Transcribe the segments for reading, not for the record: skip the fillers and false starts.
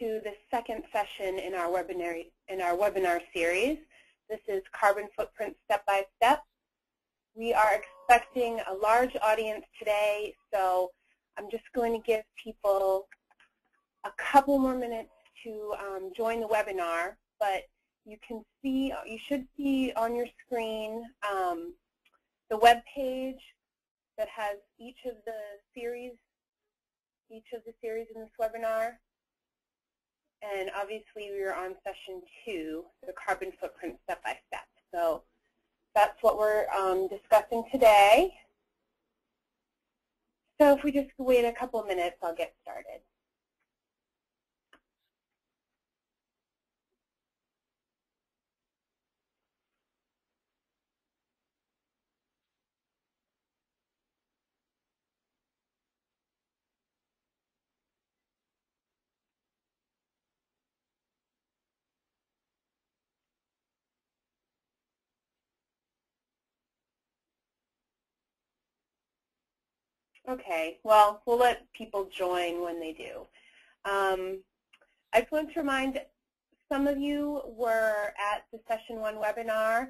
to the second session in our webinar series. This is Carbon Footprint Step by Step. We are expecting a large audience today, so I'm just going to give people a couple more minutes to join the webinar, but you should see on your screen the web page that has each of the series in this webinar. And obviously we are on session 2, the carbon footprint step by step. So that's what we're discussing today. So if we just wait a couple of minutes, I'll get started. Okay, well, we'll let people join when they do. I just want to remind some of you were at the Session 1 webinar.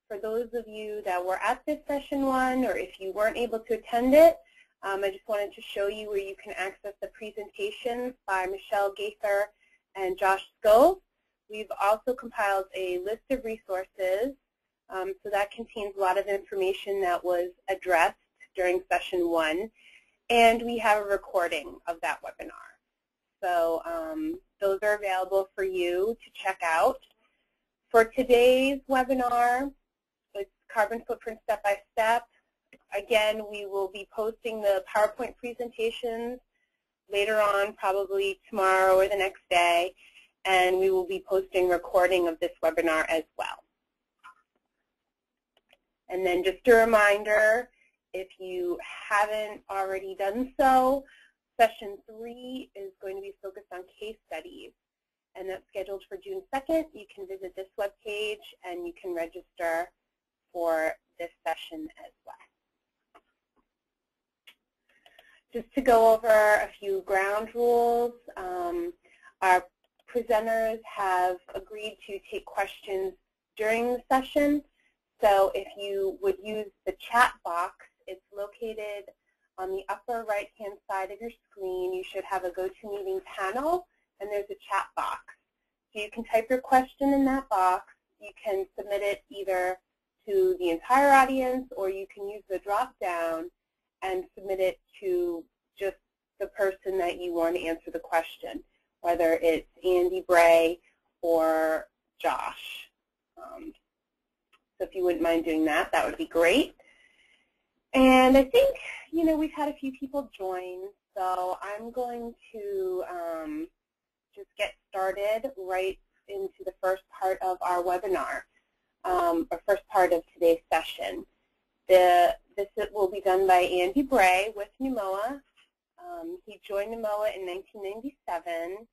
For those of you that were at this Session 1, or if you weren't able to attend it, I just wanted to show you where you can access the presentations by Michelle Gaither and Josh Skov. We've also compiled a list of resources, so that contains a lot of information that was addressed during Session 1, and we have a recording of that webinar. So those are available for you to check out. For today's webinar, it's Carbon Footprint Step by Step. Again, we will be posting the PowerPoint presentations later on, probably tomorrow or the next day, and we will be posting recording of this webinar as well. And then just a reminder, if you haven't already done so, Session 3 is going to be focused on case studies, and that's scheduled for June 2nd. You can visit this webpage and you can register for this session as well. Just to go over a few ground rules, our presenters have agreed to take questions during the session. So if you would use the chat box, it's located on the upper right-hand side of your screen. You should have a GoToMeeting panel, and there's a chat box. So you can type your question in that box. You can submit it either to the entire audience, or you can use the drop-down and submit it to just the person that you want to answer the question, whether it's Andy Bray or Josh. So if you wouldn't mind doing that, that would be great. And I think, we've had a few people join, so I'm going to just get started right into the first part of our webinar, or first part of today's session. This will be done by Andy Bray with NUMOA. He joined NUMOA in 1997.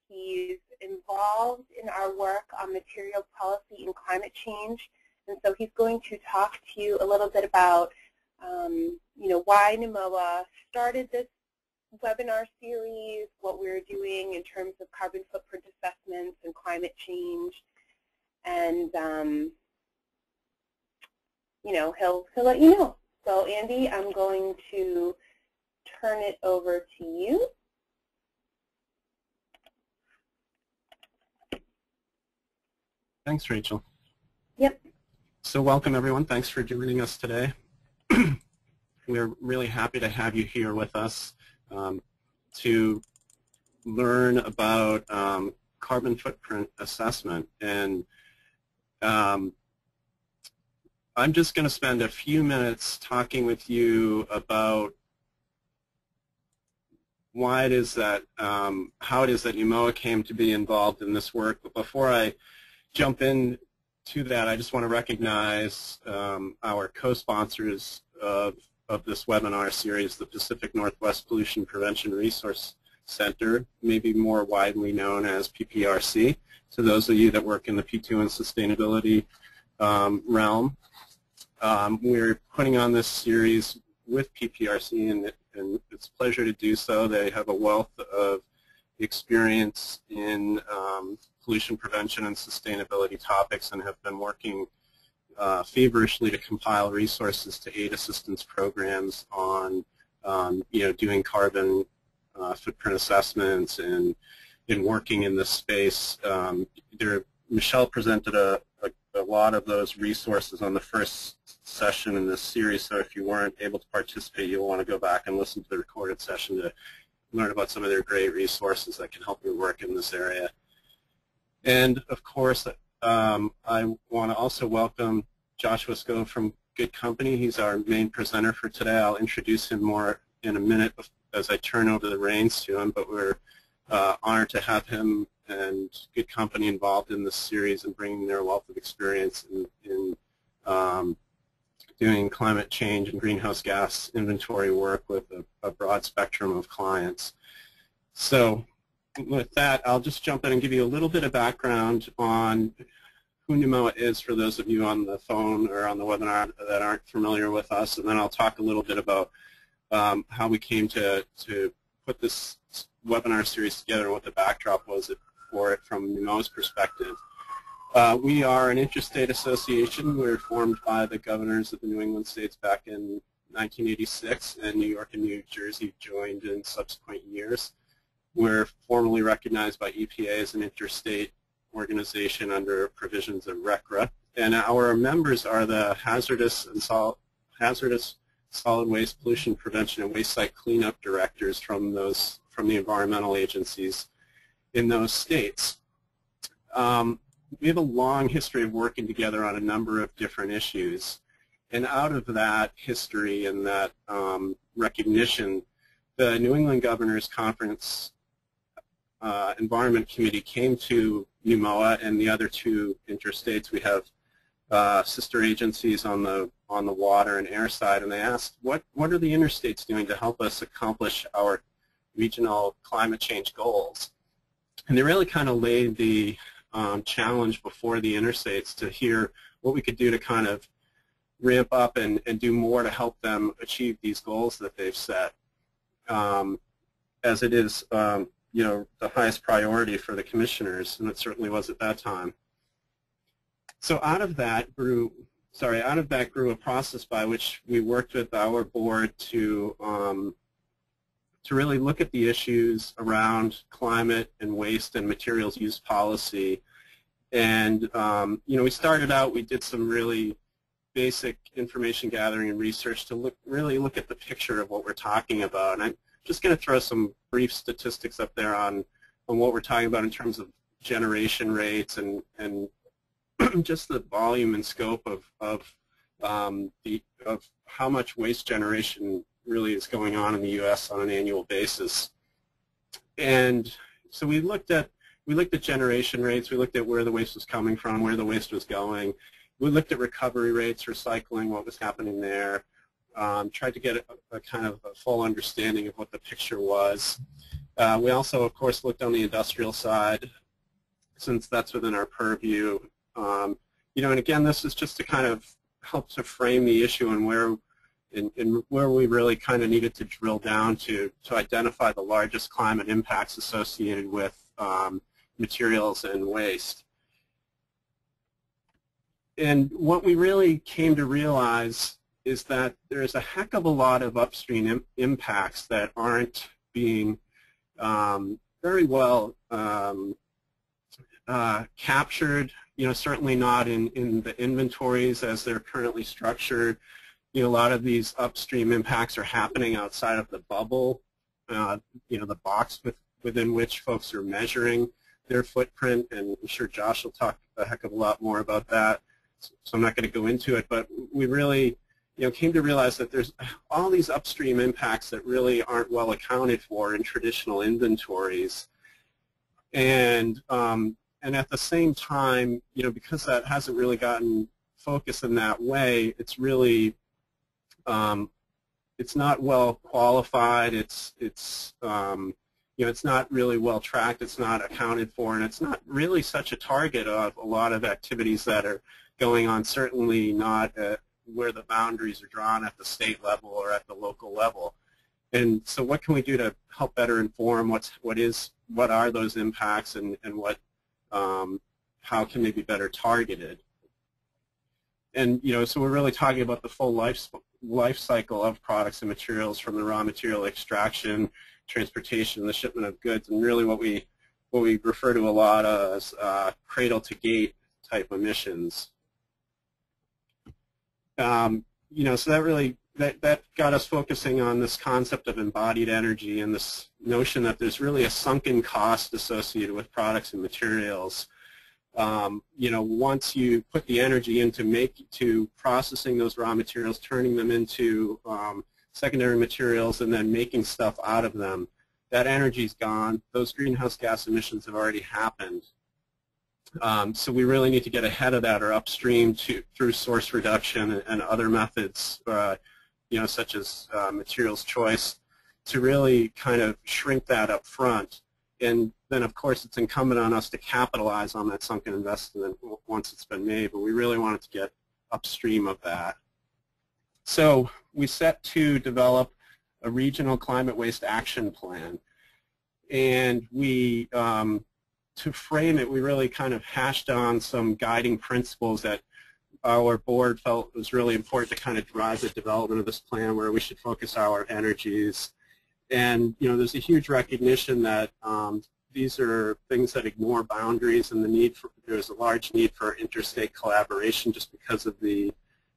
He's involved in our work on materials policy and climate change, and so he's going to talk to you a little bit about why NUMOA started this webinar series, what we're doing in terms of carbon footprint assessments and climate change, and he'll let you know. So Andy, I'm going to turn it over to you. Thanks, Rachel. Yep. So welcome, everyone. Thanks for joining us today. We're really happy to have you here with us to learn about carbon footprint assessment. And I'm just going to spend a few minutes talking with you about why it is that, how it is that NUMOA came to be involved in this work. But before I jump into that, I just want to recognize our co-sponsors of this webinar series, the Pacific Northwest Pollution Prevention Resource Center, maybe more widely known as PPRC. So those of you that work in the P2 and sustainability realm, we're putting on this series with PPRC, and it's a pleasure to do so. They have a wealth of experience in pollution prevention and sustainability topics and have been working feverishly to compile resources to aid assistance programs on doing carbon footprint assessments and in working in this space. Michelle presented a lot of those resources on the first session in this series, so if you weren't able to participate, you'll want to go back and listen to the recorded session to learn about some of their great resources that can help you work in this area. And of course, I want to also welcome Joshua Sco from Good Company. He's our main presenter for today. I'll introduce him more in a minute as I turn over the reins to him, but we're honored to have him and Good Company involved in this series and bringing their wealth of experience in doing climate change and greenhouse gas inventory work with a broad spectrum of clients. So with that, I'll just jump in and give you a little bit of background on who NUMOA is for those of you on the phone or on the webinar that aren't familiar with us, and then I'll talk a little bit about how we came to put this webinar series together and what the backdrop was for it from NUMOA's perspective. We are an interstate association. We were formed by the governors of the New England states back in 1986, and New York and New Jersey joined in subsequent years. We're formally recognized by EPA as an interstate organization under provisions of RCRA, and our members are the hazardous solid waste pollution prevention and waste site cleanup directors from the environmental agencies in those states. We have a long history of working together on a number of different issues, and out of that history and that recognition, the New England Governors Conference Environment Committee came to NUMOA and the other two interstates. We have sister agencies on the water and air side, and they asked, what are the interstates doing to help us accomplish our regional climate change goals? And they really kind of laid the challenge before the interstates to hear what we could do to kind of ramp up and do more to help them achieve these goals that they've set, as it is the highest priority for the commissioners, and it certainly was at that time. So out of that grew a process by which we worked with our board to really look at the issues around climate and waste and materials use policy. And we started out, we did some really basic information gathering and research to really look at the picture of what we're talking about. And I'm just going to throw some brief statistics up there on what we're talking about in terms of generation rates and just the volume and scope of how much waste generation really is going on in the U.S. on an annual basis. And so we looked at generation rates. We looked at where the waste was coming from, where the waste was going. We looked at recovery rates, recycling, what was happening there. Tried to get a kind of a full understanding of what the picture was. We also, of course, looked on the industrial side, since that's within our purview. And again, this is just to kind of help to frame the issue and where we really kind of needed to drill down to identify the largest climate impacts associated with materials and waste. And what we really came to realize is that there's a heck of a lot of upstream impacts that aren't being very well captured, certainly not in the inventories as they're currently structured. A lot of these upstream impacts are happening outside of the bubble, the box within which folks are measuring their footprint, and I'm sure Josh will talk a heck of a lot more about that, so I'm not going to go into it, but we really came to realize that there's all these upstream impacts that really aren't well accounted for in traditional inventories. And at the same time, because that hasn't really gotten focus in that way, it's really it's not well qualified. It's not really well tracked. It's not accounted for, and it's not really such a target of a lot of activities that are going on. Certainly not where the boundaries are drawn at the state level or at the local level. And so, what can we do to help better inform what is what are those impacts and what how can they be better targeted. And so we're really talking about the full life cycle of products and materials, from the raw material extraction, transportation, the shipment of goods, and really what we refer to a lot as cradle to gate type emissions. So that really that got us focusing on this concept of embodied energy and this notion that there's really a sunken cost associated with products and materials. Once you put the energy into processing those raw materials, turning them into secondary materials, and then making stuff out of them, that energy's gone. Those greenhouse gas emissions have already happened. So we really need to get ahead of that, or upstream through source reduction and other methods, such as materials choice, to really kind of shrink that up front. And then, of course, it's incumbent on us to capitalize on that sunken investment once it's been made, but we really wanted to get upstream of that. So we set to develop a regional climate waste action plan. And we, to frame it, we really kind of hashed on some guiding principles that our board felt was really important to kind of drive the development of this plan, where we should focus our energies. And there's a huge recognition that these are things that ignore boundaries, and there's a large need for interstate collaboration just because of the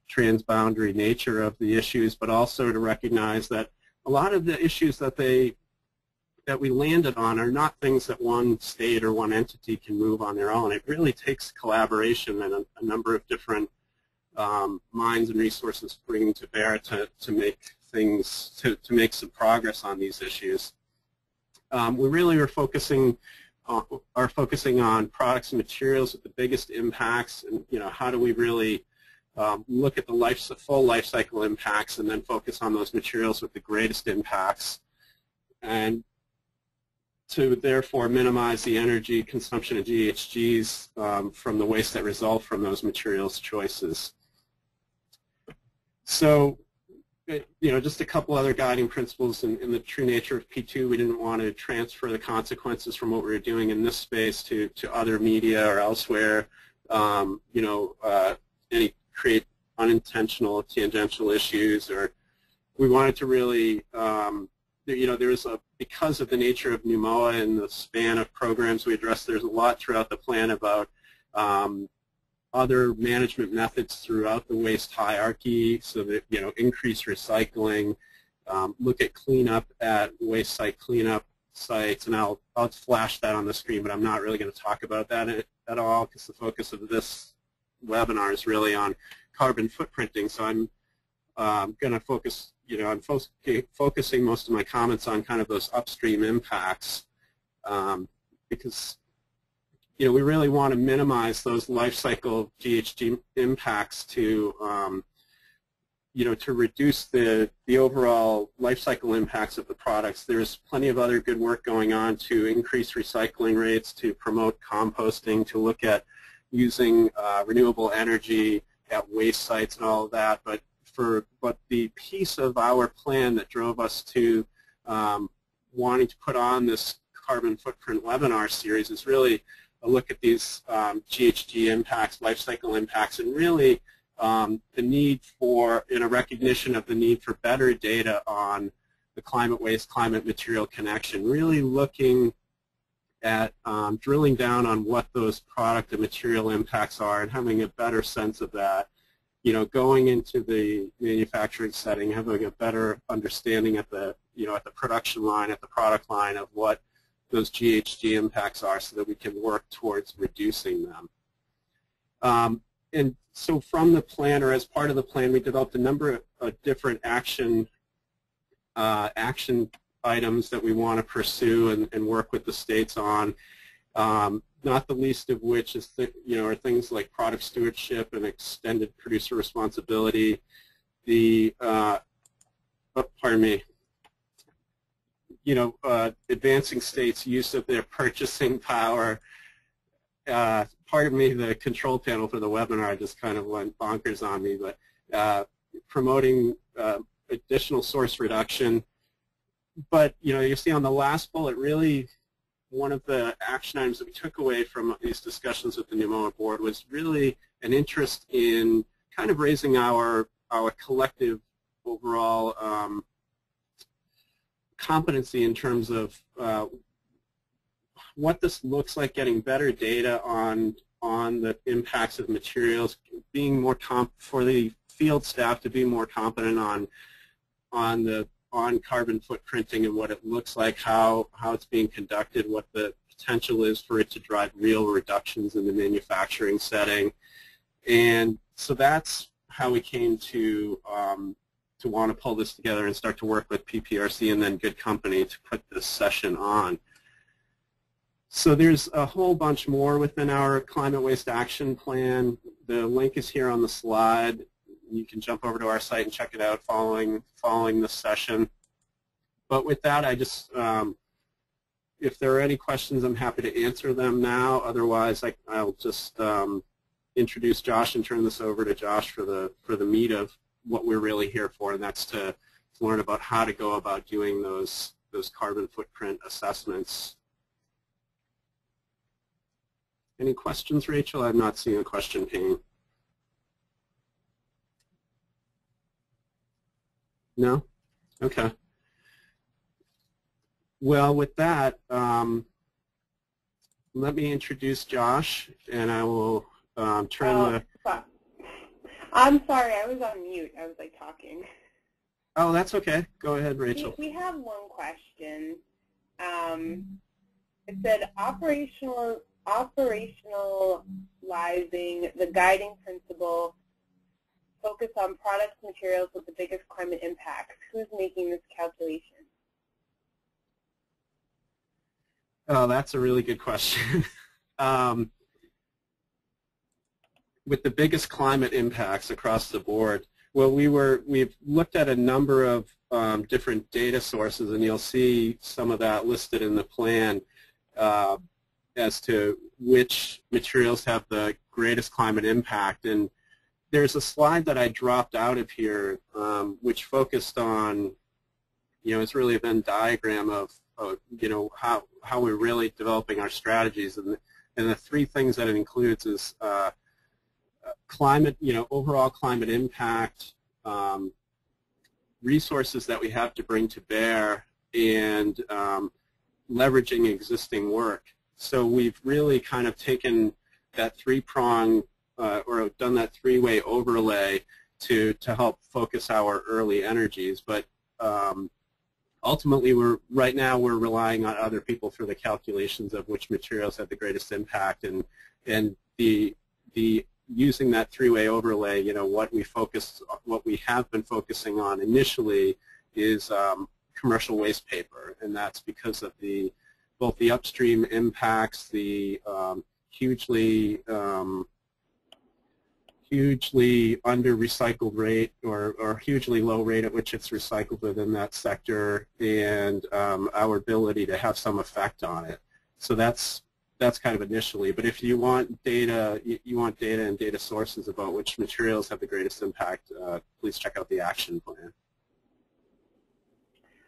transboundary nature of the issues, but also to recognize that a lot of the issues that we landed on are not things that one state or one entity can move on their own. It really takes collaboration and a number of different minds and resources bringing to bear to make things, to make some progress on these issues. We really are focusing on products and materials with the biggest impacts, and how do we really look at the full life cycle impacts, and then focus on those materials with the greatest impacts, and to therefore minimize the energy consumption of GHGs from the waste that result from those materials choices. So, just a couple other guiding principles in the true nature of P2. We didn't want to transfer the consequences from what we were doing in this space to other media or elsewhere, create unintentional tangential issues, or we wanted to really, because of the nature of NUMOA and the span of programs we addressed, there's a lot throughout the plan about other management methods throughout the waste hierarchy, so that, increase recycling, look at cleanup at waste site cleanup sites, and I'll flash that on the screen, but I'm not really going to talk about that at all, because the focus of this webinar is really on carbon footprinting. So I'm going to focus, I'm focusing most of my comments on kind of those upstream impacts, because we really want to minimize those life cycle GHG impacts to to reduce the overall life cycle impacts of the products. There's plenty of other good work going on to increase recycling rates, to promote composting, to look at using renewable energy at waste sites and all of that. But the piece of our plan that drove us to wanting to put on this carbon footprint webinar series is really a look at these GHG impacts, life cycle impacts, and really the need for, in a recognition of the need for better data on the climate waste, climate material connection, really looking at drilling down on what those product and material impacts are and having a better sense of that. Going into the manufacturing setting, having a better understanding at the, at the production line, at the product line of what those GHG impacts are, so that we can work towards reducing them. And so from the plan, or as part of the plan, we developed a number of different action items that we want to pursue and work with the states on. Not the least of which is, are things like product stewardship and extended producer responsibility. The, advancing states' use of their purchasing power. Pardon me, the control panel for the webinar just kind of went bonkers on me, but promoting additional source reduction. But, you see on the last bullet, really one of the action items that we took away from these discussions with the NUMOA board was really an interest in kind of raising our collective overall competency in terms of what this looks like, getting better data on the impacts of materials, being more for the field staff to be more competent on carbon footprinting and what it looks like, how it's being conducted, what the potential is for it to drive real reductions in the manufacturing setting. And so that's how we came to want to pull this together and start to work with PPRC and then Good Company to put this session on. So there's a whole bunch more within our Climate Waste Action Plan. The link is here on the slide. You can jump over to our site and check it out following this session. But with that, I just, if there are any questions, I'm happy to answer them now. Otherwise, I'll just introduce Josh and turn this over to Josh for the meat of what we're really here for, and that's to learn about how to go about doing those carbon footprint assessments. Any questions, Rachel? I'm not seeing a question pane. No? Okay. Well, with that, let me introduce Josh, and I will turn the... I'm sorry, I was on mute. I was like talking. Oh, that's okay. Go ahead, Rachel. We have one question. It said operationalizing the guiding principle, focus on products, materials with the biggest climate impacts. Who's making this calculation? Oh, that's a really good question. With the biggest climate impacts across the board, well, we've looked at a number of different data sources, and you'll see some of that listed in the plan as to which materials have the greatest climate impact. And there's a slide that I dropped out of here, which focused on, it's really a Venn diagram of how we're really developing our strategies, and the three things that it includes is climate, overall climate impact, resources that we have to bring to bear, and leveraging existing work. So we've really kind of taken that three-prong or done that three-way overlay to help focus our early energies. But ultimately, right now we're relying on other people for the calculations of which materials have the greatest impact, and the using that three-way overlay, what we have been focusing on initially is commercial waste paper, and that's because of both the upstream impacts, the hugely under recycled rate or hugely low rate at which it's recycled within that sector, and our ability to have some effect on it. So that's kind of initially. But if you want data, and data sources about which materials have the greatest impact, please check out the action plan.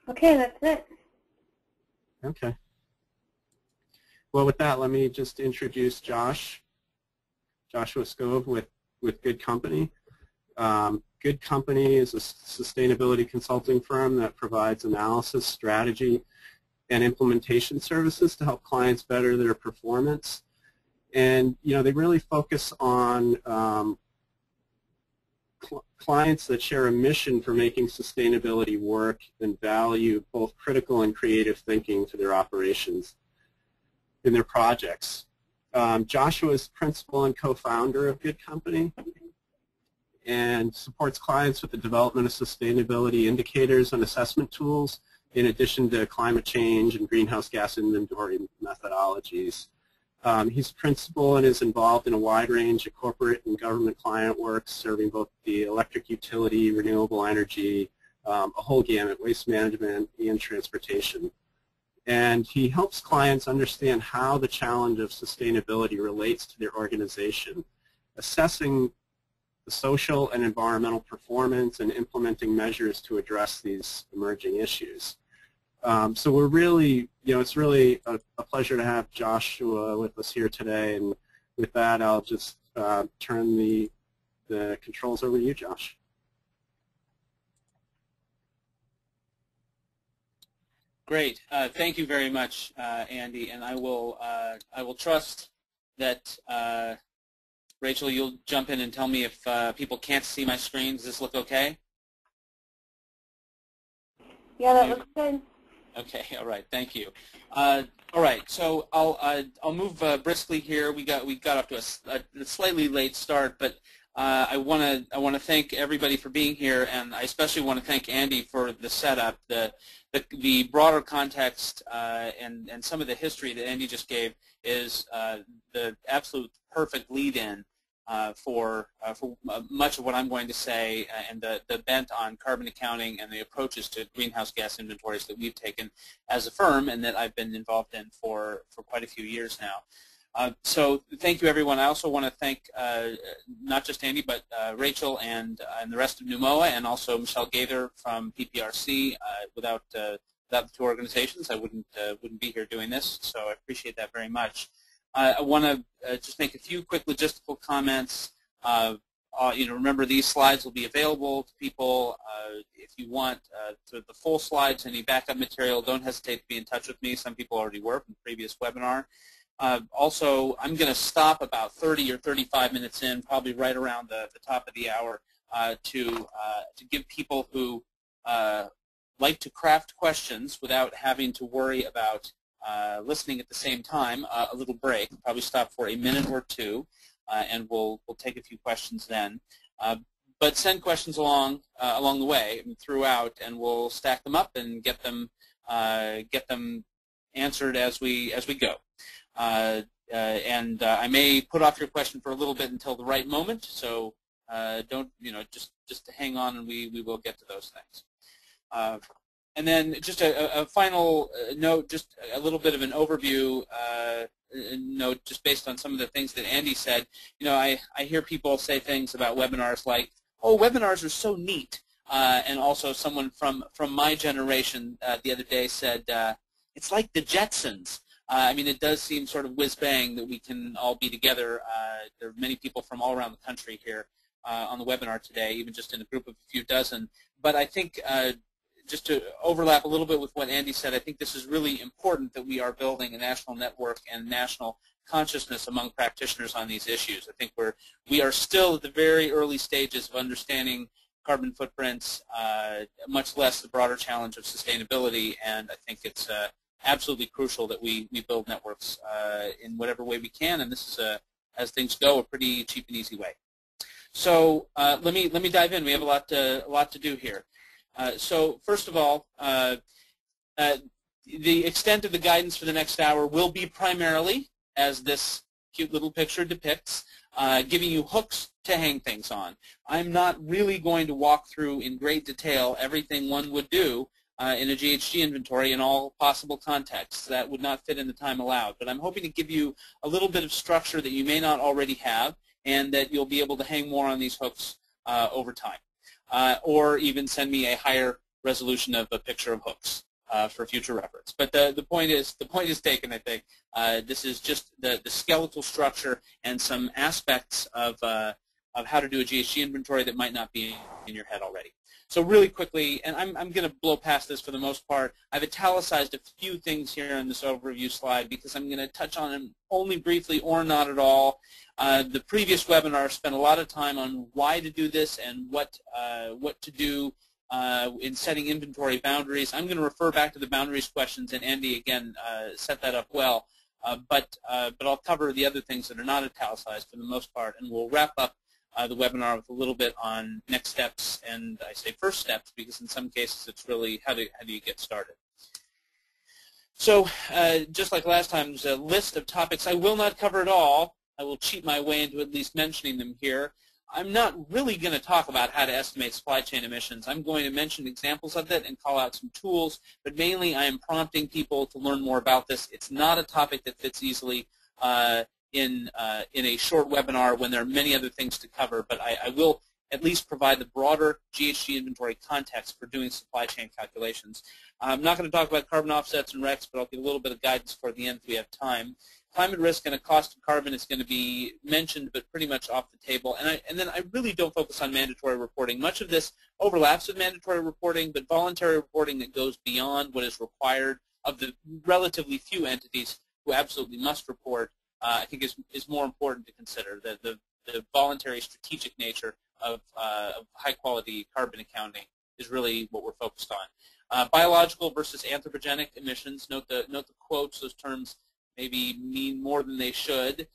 Okay, that's it. Okay. Well, with that, let me just introduce Joshua Scove with Good Company. Good Company is a sustainability consulting firm that provides analysis, strategy, and implementation services to help clients better their performance. And they really focus on clients that share a mission for making sustainability work and value both critical and creative thinking to their operations in their projects. Joshua is principal and co-founder of Good Company and supports clients with the development of sustainability indicators and assessment tools, in addition to climate change and greenhouse gas inventory methodologies. He's principal and is involved in a wide range of corporate and government client work, serving both the electric utility, renewable energy, a whole gamut, waste management, and transportation. And he helps clients understand how the challenge of sustainability relates to their organization, assessing the social and environmental performance and implementing measures to address these emerging issues. So we're really, it's really a pleasure to have Joshua with us here today. And with that, I'll just turn the controls over to you, Josh. Great. Thank you very much, Andy. And I will trust that Rachel, you'll jump in and tell me if people can't see my screen. Does this look okay? Yeah, that looks good. Okay. All right. Thank you. All right. So I'll move briskly here. We got off to a slightly late start, but I want to thank everybody for being here, and I especially want to thank Andy for the setup, the broader context, and some of the history that Andy just gave is the absolute perfect lead-in for much of what I'm going to say, and the bent on carbon accounting and the approaches to greenhouse gas inventories that we've taken as a firm and that I've been involved in for quite a few years now. So thank you, everyone. I also want to thank not just Andy, but Rachel and the rest of NUMOA, and also Michelle Gaither from PPRC. Without the two organizations, I wouldn't be here doing this. So I appreciate that very much. I want to just make a few quick logistical comments. Remember, these slides will be available to people. If you want the full slides, any backup material, don't hesitate to be in touch with me. Some people already were from the previous webinar. Also, I'm going to stop about 30 or 35 minutes in, probably right around the top of the hour, to give people who like to craft questions without having to worry about listening at the same time a little break. We'll probably stop for a minute or two, and we'll take a few questions then. But send questions along the way and throughout, and we'll stack them up and get them answered as we go. And I may put off your question for a little bit until the right moment, so don't, just hang on, and we will get to those things. And then just a final note, just a little bit of an overview note, just based on some of the things that Andy said. I hear people say things about webinars like, "Oh, webinars are so neat," and also someone from my generation the other day said, "It's like the Jetsons." I mean, it does seem sort of whiz-bang that we can all be together. There are many people from all around the country here on the webinar today, even just in a group of a few dozen. But I think just to overlap a little bit with what Andy said, I think this is really important that we are building a national network and national consciousness among practitioners on these issues. I think we are still at the very early stages of understanding carbon footprints, much less the broader challenge of sustainability, and I think it's absolutely crucial that we build networks in whatever way we can, and this is, as things go, a pretty cheap and easy way. So let me dive in. We have a lot to do here. So first of all, the extent of the guidance for the next hour will be primarily, as this cute little picture depicts, giving you hooks to hang things on. I'm not really going to walk through in great detail everything one would do in a GHG inventory in all possible contexts. That would not fit in the time allowed. But I'm hoping to give you a little bit of structure that you may not already have, and that you'll be able to hang more on these hooks over time. Or even send me a higher resolution of a picture of hooks for future reference. But the point is taken, I think. This is just the skeletal structure and some aspects of how to do a GHG inventory that might not be in your head already. So really quickly, and I'm going to blow past this for the most part, I've italicized a few things here in this overview slide because I'm going to touch on them only briefly or not at all. The previous webinar spent a lot of time on why to do this and what to do in setting inventory boundaries. I'm going to refer back to the boundaries questions, and Andy, again, set that up well. But I'll cover the other things that are not italicized for the most part, and we'll wrap up the webinar with a little bit on next steps, and I say first steps because in some cases it's really how do you get started. So just like last time, there's a list of topics. I will not cover it all. I will cheat my way into at least mentioning them here. I'm not really going to talk about how to estimate supply chain emissions. I'm going to mention examples of it and call out some tools, but mainly I am prompting people to learn more about this. It's not a topic that fits easily in a short webinar when there are many other things to cover, but I will at least provide the broader GHG inventory context for doing supply chain calculations. I'm not going to talk about carbon offsets and RECs, but I'll give a little bit of guidance for the end if we have time. Climate risk and a cost of carbon is going to be mentioned, but pretty much off the table. And then I really don't focus on mandatory reporting. Much of this overlaps with mandatory reporting, but voluntary reporting that goes beyond what is required of the relatively few entities who absolutely must report, I think is more important to consider. The voluntary strategic nature of high-quality carbon accounting is really what we're focused on. Biological versus anthropogenic emissions. Note the quotes. Those terms maybe mean more than they should.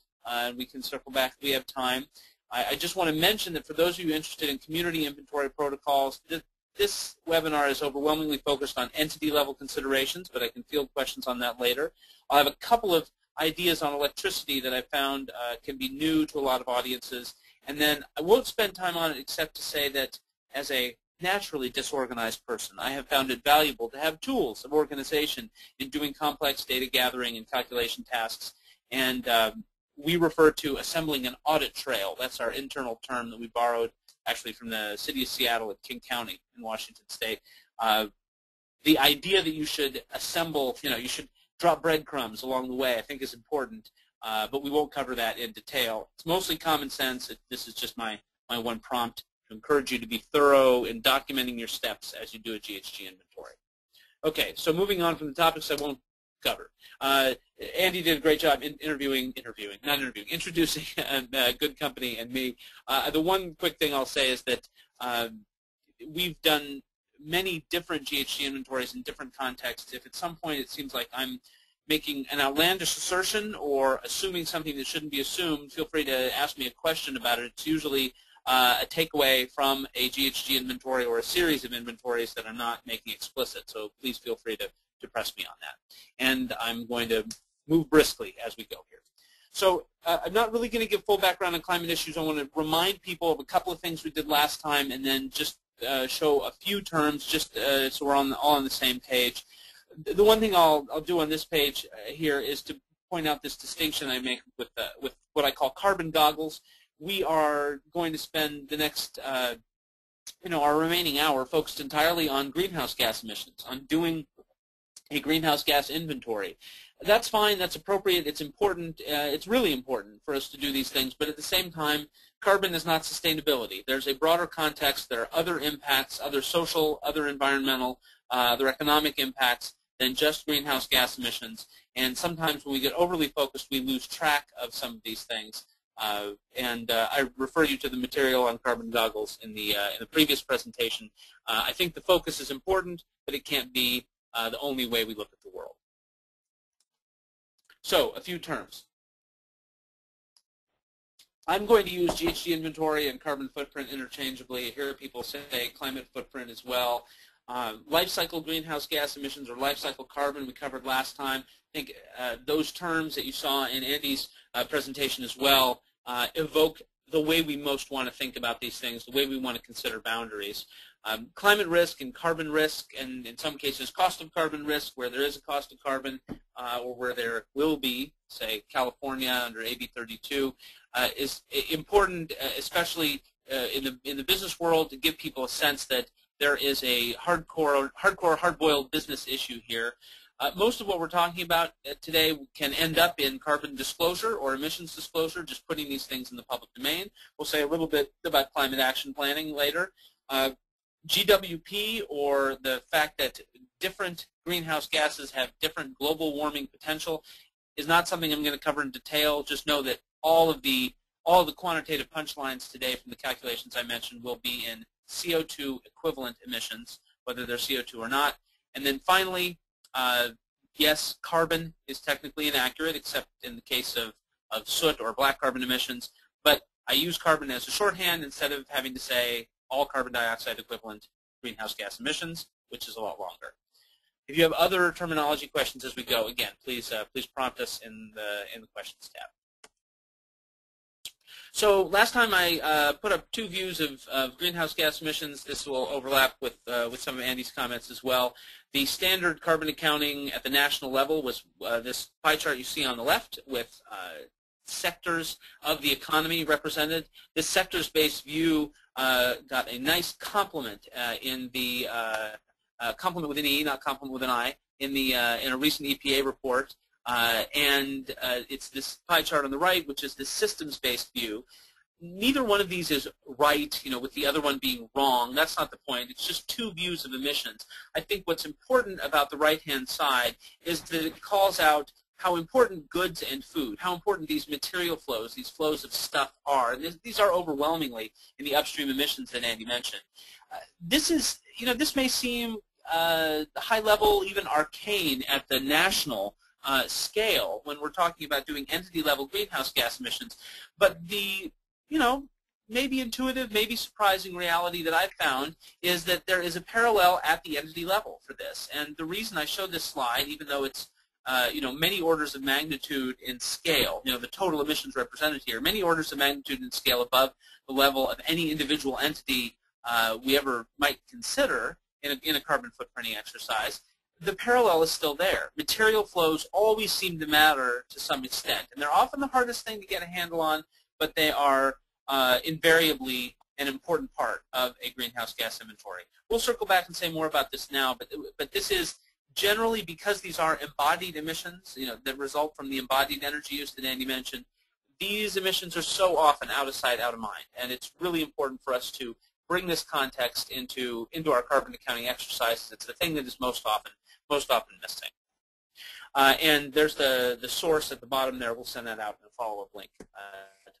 We can circle back if we have time. I just want to mention that for those of you interested in community inventory protocols, this webinar is overwhelmingly focused on entity-level considerations, but I can field questions on that later. I'll have a couple of ideas on electricity that I found can be new to a lot of audiences, and then I won't spend time on it except to say that as a naturally disorganized person, I have found it valuable to have tools of organization in doing complex data gathering and calculation tasks, and we refer to assembling an audit trail. That's our internal term that we borrowed actually from the city of Seattle at King County in Washington State. The idea that you should assemble, you should drop breadcrumbs along the way, I think is important, but we won't cover that in detail. It's mostly common sense. This is just my one prompt to encourage you to be thorough in documenting your steps as you do a GHG inventory. Okay, so moving on from the topics I won't cover. Andy did a great job introducing Good Company and me. The one quick thing I'll say is that we've done many different GHG inventories in different contexts. If at some point it seems like I'm making an outlandish assertion or assuming something that shouldn't be assumed, feel free to ask me a question about it. It's usually a takeaway from a GHG inventory or a series of inventories that I'm not making explicit, so please feel free to press me on that. And I'm going to move briskly as we go here. So I'm not really going to give full background on climate issues. I want to remind people of a couple of things we did last time and then just show a few terms just so we're all on the same page. The one thing I'll do on this page here is to point out this distinction I make with what I call carbon goggles. We are going to spend the next our remaining hour focused entirely on greenhouse gas emissions, on doing a greenhouse gas inventory. That's fine, that's appropriate, it's important, it's really important for us to do these things, but at the same time, carbon is not sustainability. There's a broader context, there are other impacts, other social, other environmental, other economic impacts than just greenhouse gas emissions, and sometimes when we get overly focused, we lose track of some of these things. I refer you to the material on carbon goggles in the previous presentation. I think the focus is important, but it can't be the only way we look at the world. So, a few terms. I'm going to use GHG inventory and carbon footprint interchangeably. I hear people say climate footprint as well. Life cycle greenhouse gas emissions or life cycle carbon we covered last time. I think those terms that you saw in Andy's presentation as well evoke the way we most want to think about these things, the way we want to consider boundaries. Climate risk and carbon risk, and in some cases cost of carbon risk, where there is a cost of carbon, or where there will be, say, California under AB 32, is important, especially in the business world, to give people a sense that there is a hard-boiled business issue here. Most of what we're talking about today can end up in carbon disclosure or emissions disclosure, just putting these things in the public domain. We'll say a little bit about climate action planning later. GWP, or the fact that different greenhouse gases have different global warming potential, is not something I'm going to cover in detail. Just know that all of the quantitative punchlines today from the calculations I mentioned will be in CO2 equivalent emissions, whether they're CO2 or not. And then finally, yes, carbon is technically inaccurate, except in the case of soot or black carbon emissions, but I use carbon as a shorthand instead of having to say all carbon dioxide equivalent greenhouse gas emissions, which is a lot longer. If you have other terminology questions as we go, again, please prompt us in the questions tab. So last time I put up two views of greenhouse gas emissions. This will overlap with some of Andy's comments as well. The standard carbon accounting at the national level was this pie chart you see on the left with sectors of the economy represented. This sectors-based view got a nice compliment in the compliment with an E, not compliment with an I, in a recent EPA report. And it's this pie chart on the right, which is the systems-based view. Neither one of these is right, with the other one being wrong. That's not the point. It's just two views of emissions. I think what's important about the right-hand side is that it calls out how important goods and food, how important these material flows, these flows of stuff are. And these are overwhelmingly in the upstream emissions that Andy mentioned. This is, this may seem high level, even arcane at the national scale when we're talking about doing entity-level greenhouse gas emissions, but the maybe intuitive, maybe surprising reality that I've found is that there is a parallel at the entity level for this. And the reason I showed this slide, even though it's many orders of magnitude in scale, the total emissions represented here, many orders of magnitude in scale above the level of any individual entity we ever might consider in a carbon footprinting exercise, the parallel is still there. Material flows always seem to matter to some extent, and they're often the hardest thing to get a handle on, but they are invariably an important part of a greenhouse gas inventory. We'll circle back and say more about this now, but this is generally, because these are embodied emissions, that result from the embodied energy use that Andy mentioned, these emissions are so often out of sight, out of mind, and it's really important for us to bring this context into our carbon accounting exercises. It's the thing that is most often missing. And there's the source at the bottom there. We'll send that out in a follow-up link to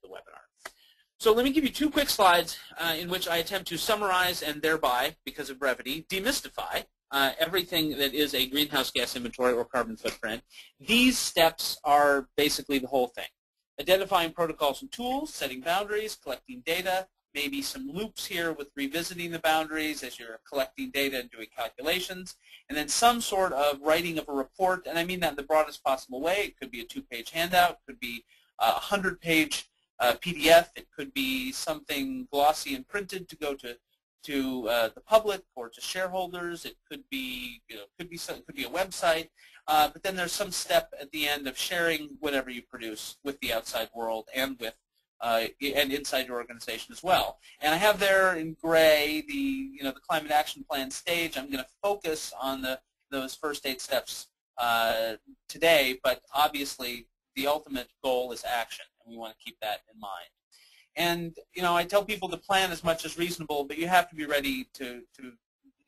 the webinar. So let me give you two quick slides in which I attempt to summarize and thereby, because of brevity, demystify everything that is a greenhouse gas inventory or carbon footprint. These steps are basically the whole thing. Identifying protocols and tools, setting boundaries, collecting data, maybe some loops here with revisiting the boundaries as you're collecting data and doing calculations, and then some sort of writing of a report, and I mean that in the broadest possible way. It could be a 2-page handout, it could be a 100-page PDF, it could be something glossy and printed to go to the public or to shareholders. It could be, could be a website. But then there's some step at the end of sharing whatever you produce with the outside world and with and inside your organization as well. And I have there in gray the climate action plan stage. I'm going to focus on those first 8 steps today, but obviously the ultimate goal is action, and we want to keep that in mind. And I tell people to plan as much as reasonable, but you have to be ready to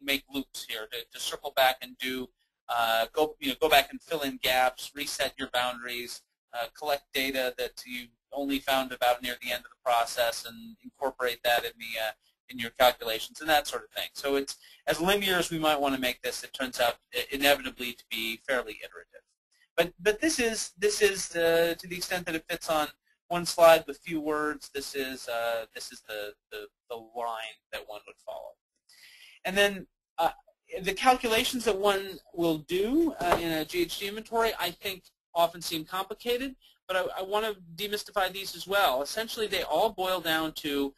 make loops here, to circle back and do go back and fill in gaps, reset your boundaries, collect data that you only found about near the end of the process, and incorporate that in your calculations and that sort of thing. So it's as linear as we might want to make this. It turns out inevitably to be fairly iterative. But this is to the extent that it fits on one slide with few words. This is the line that one would follow. And then the calculations that one will do in a GHG inventory, I think, often seem complicated, but I want to demystify these as well. Essentially, they all boil down to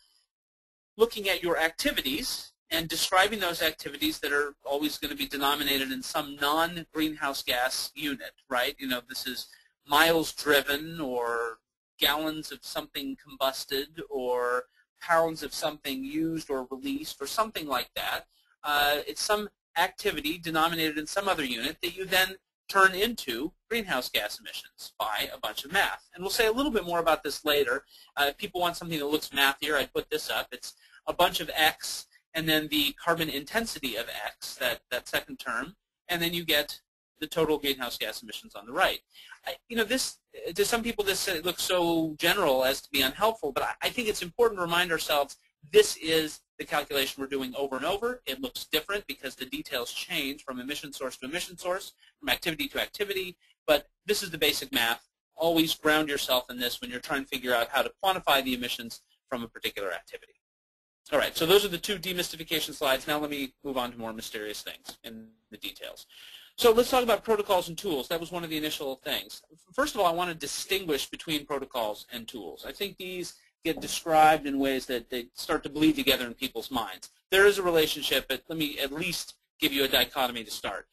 looking at your activities and describing those activities that are always going to be denominated in some non-greenhouse gas unit, right? This is miles driven, or gallons of something combusted, or pounds of something used or released, or something like that. It's some activity denominated in some other unit that you then turn into greenhouse gas emissions by a bunch of math. And we'll say a little bit more about this later. If people want something that looks mathier, I'd put this up. It's a bunch of X and then the carbon intensity of X, that second term, and then you get the total greenhouse gas emissions on the right. This, to some people, this looks so general as to be unhelpful, but I think it's important to remind ourselves this is the calculation we're doing over and over. It looks different because the details change from emission source to emission source, from activity to activity, but this is the basic math. Always ground yourself in this when you're trying to figure out how to quantify the emissions from a particular activity. All right, so those are the two demystification slides. Now let me move on to more mysterious things in the details. So let's talk about protocols and tools. That was one of the initial things. First of all, I want to distinguish between protocols and tools. I think these get described in ways that they start to bleed together in people's minds. There is a relationship, but let me at least give you a dichotomy to start.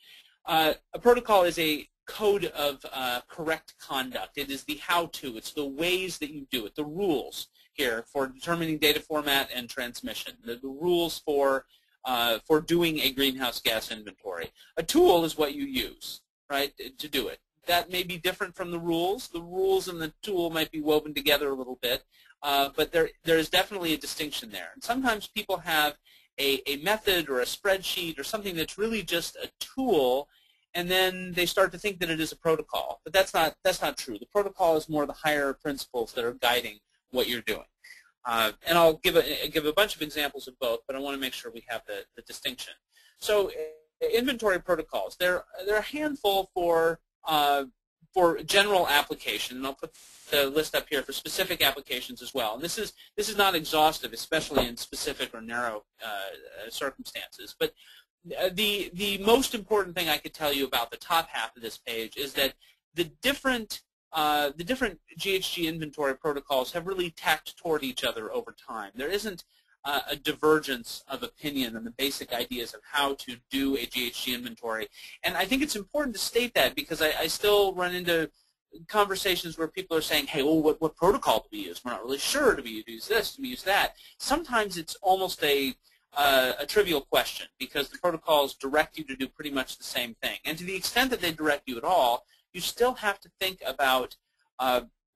A protocol is a code of correct conduct. It is the how-to. It's the ways that you do it, the rules here for determining data format and transmission, the rules for doing a greenhouse gas inventory. A tool is what you use, right, to do it. That may be different from the rules. The rules and the tool might be woven together a little bit, but there is definitely a distinction there. And sometimes people have a method or a spreadsheet or something that's really just a tool, and then they start to think that it is a protocol. But that's not true. The protocol is more the higher principles that are guiding what you're doing. And I'll give a bunch of examples of both, but I want to make sure we have the distinction. So inventory protocols, they're a handful for general application, and I'll put the list up here for specific applications as well. And this is not exhaustive, especially in specific or narrow circumstances. But the most important thing I could tell you about the top half of this page is that the different GHG inventory protocols have really tacked toward each other over time. There isn't a divergence of opinion on the basic ideas of how to do a GHG inventory. And I think it's important to state that because I still run into conversations where people are saying, hey, well, what protocol do we use? We're not really sure. Do we use this? Do we use that? Sometimes it's almost a trivial question because the protocols direct you to do pretty much the same thing. And to the extent that they direct you at all, you still have to think about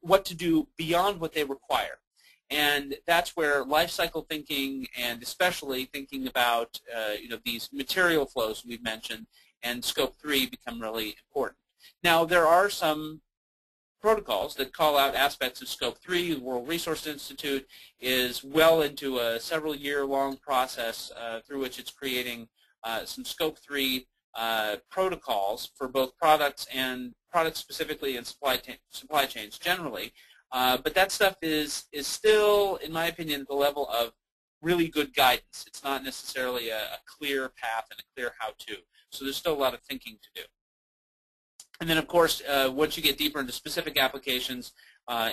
what to do beyond what they require. And that's where life cycle thinking and especially thinking about these material flows we've mentioned and scope 3 become really important. Now, there are some protocols that call out aspects of scope 3. The World Resources Institute is well into a several-year-long process through which it's creating some scope 3 protocols for both products specifically and supply chains generally. But that stuff is still, in my opinion, at the level of really good guidance. It's not necessarily a clear path and a clear how-to. So there's still a lot of thinking to do. And then, of course, once you get deeper into specific applications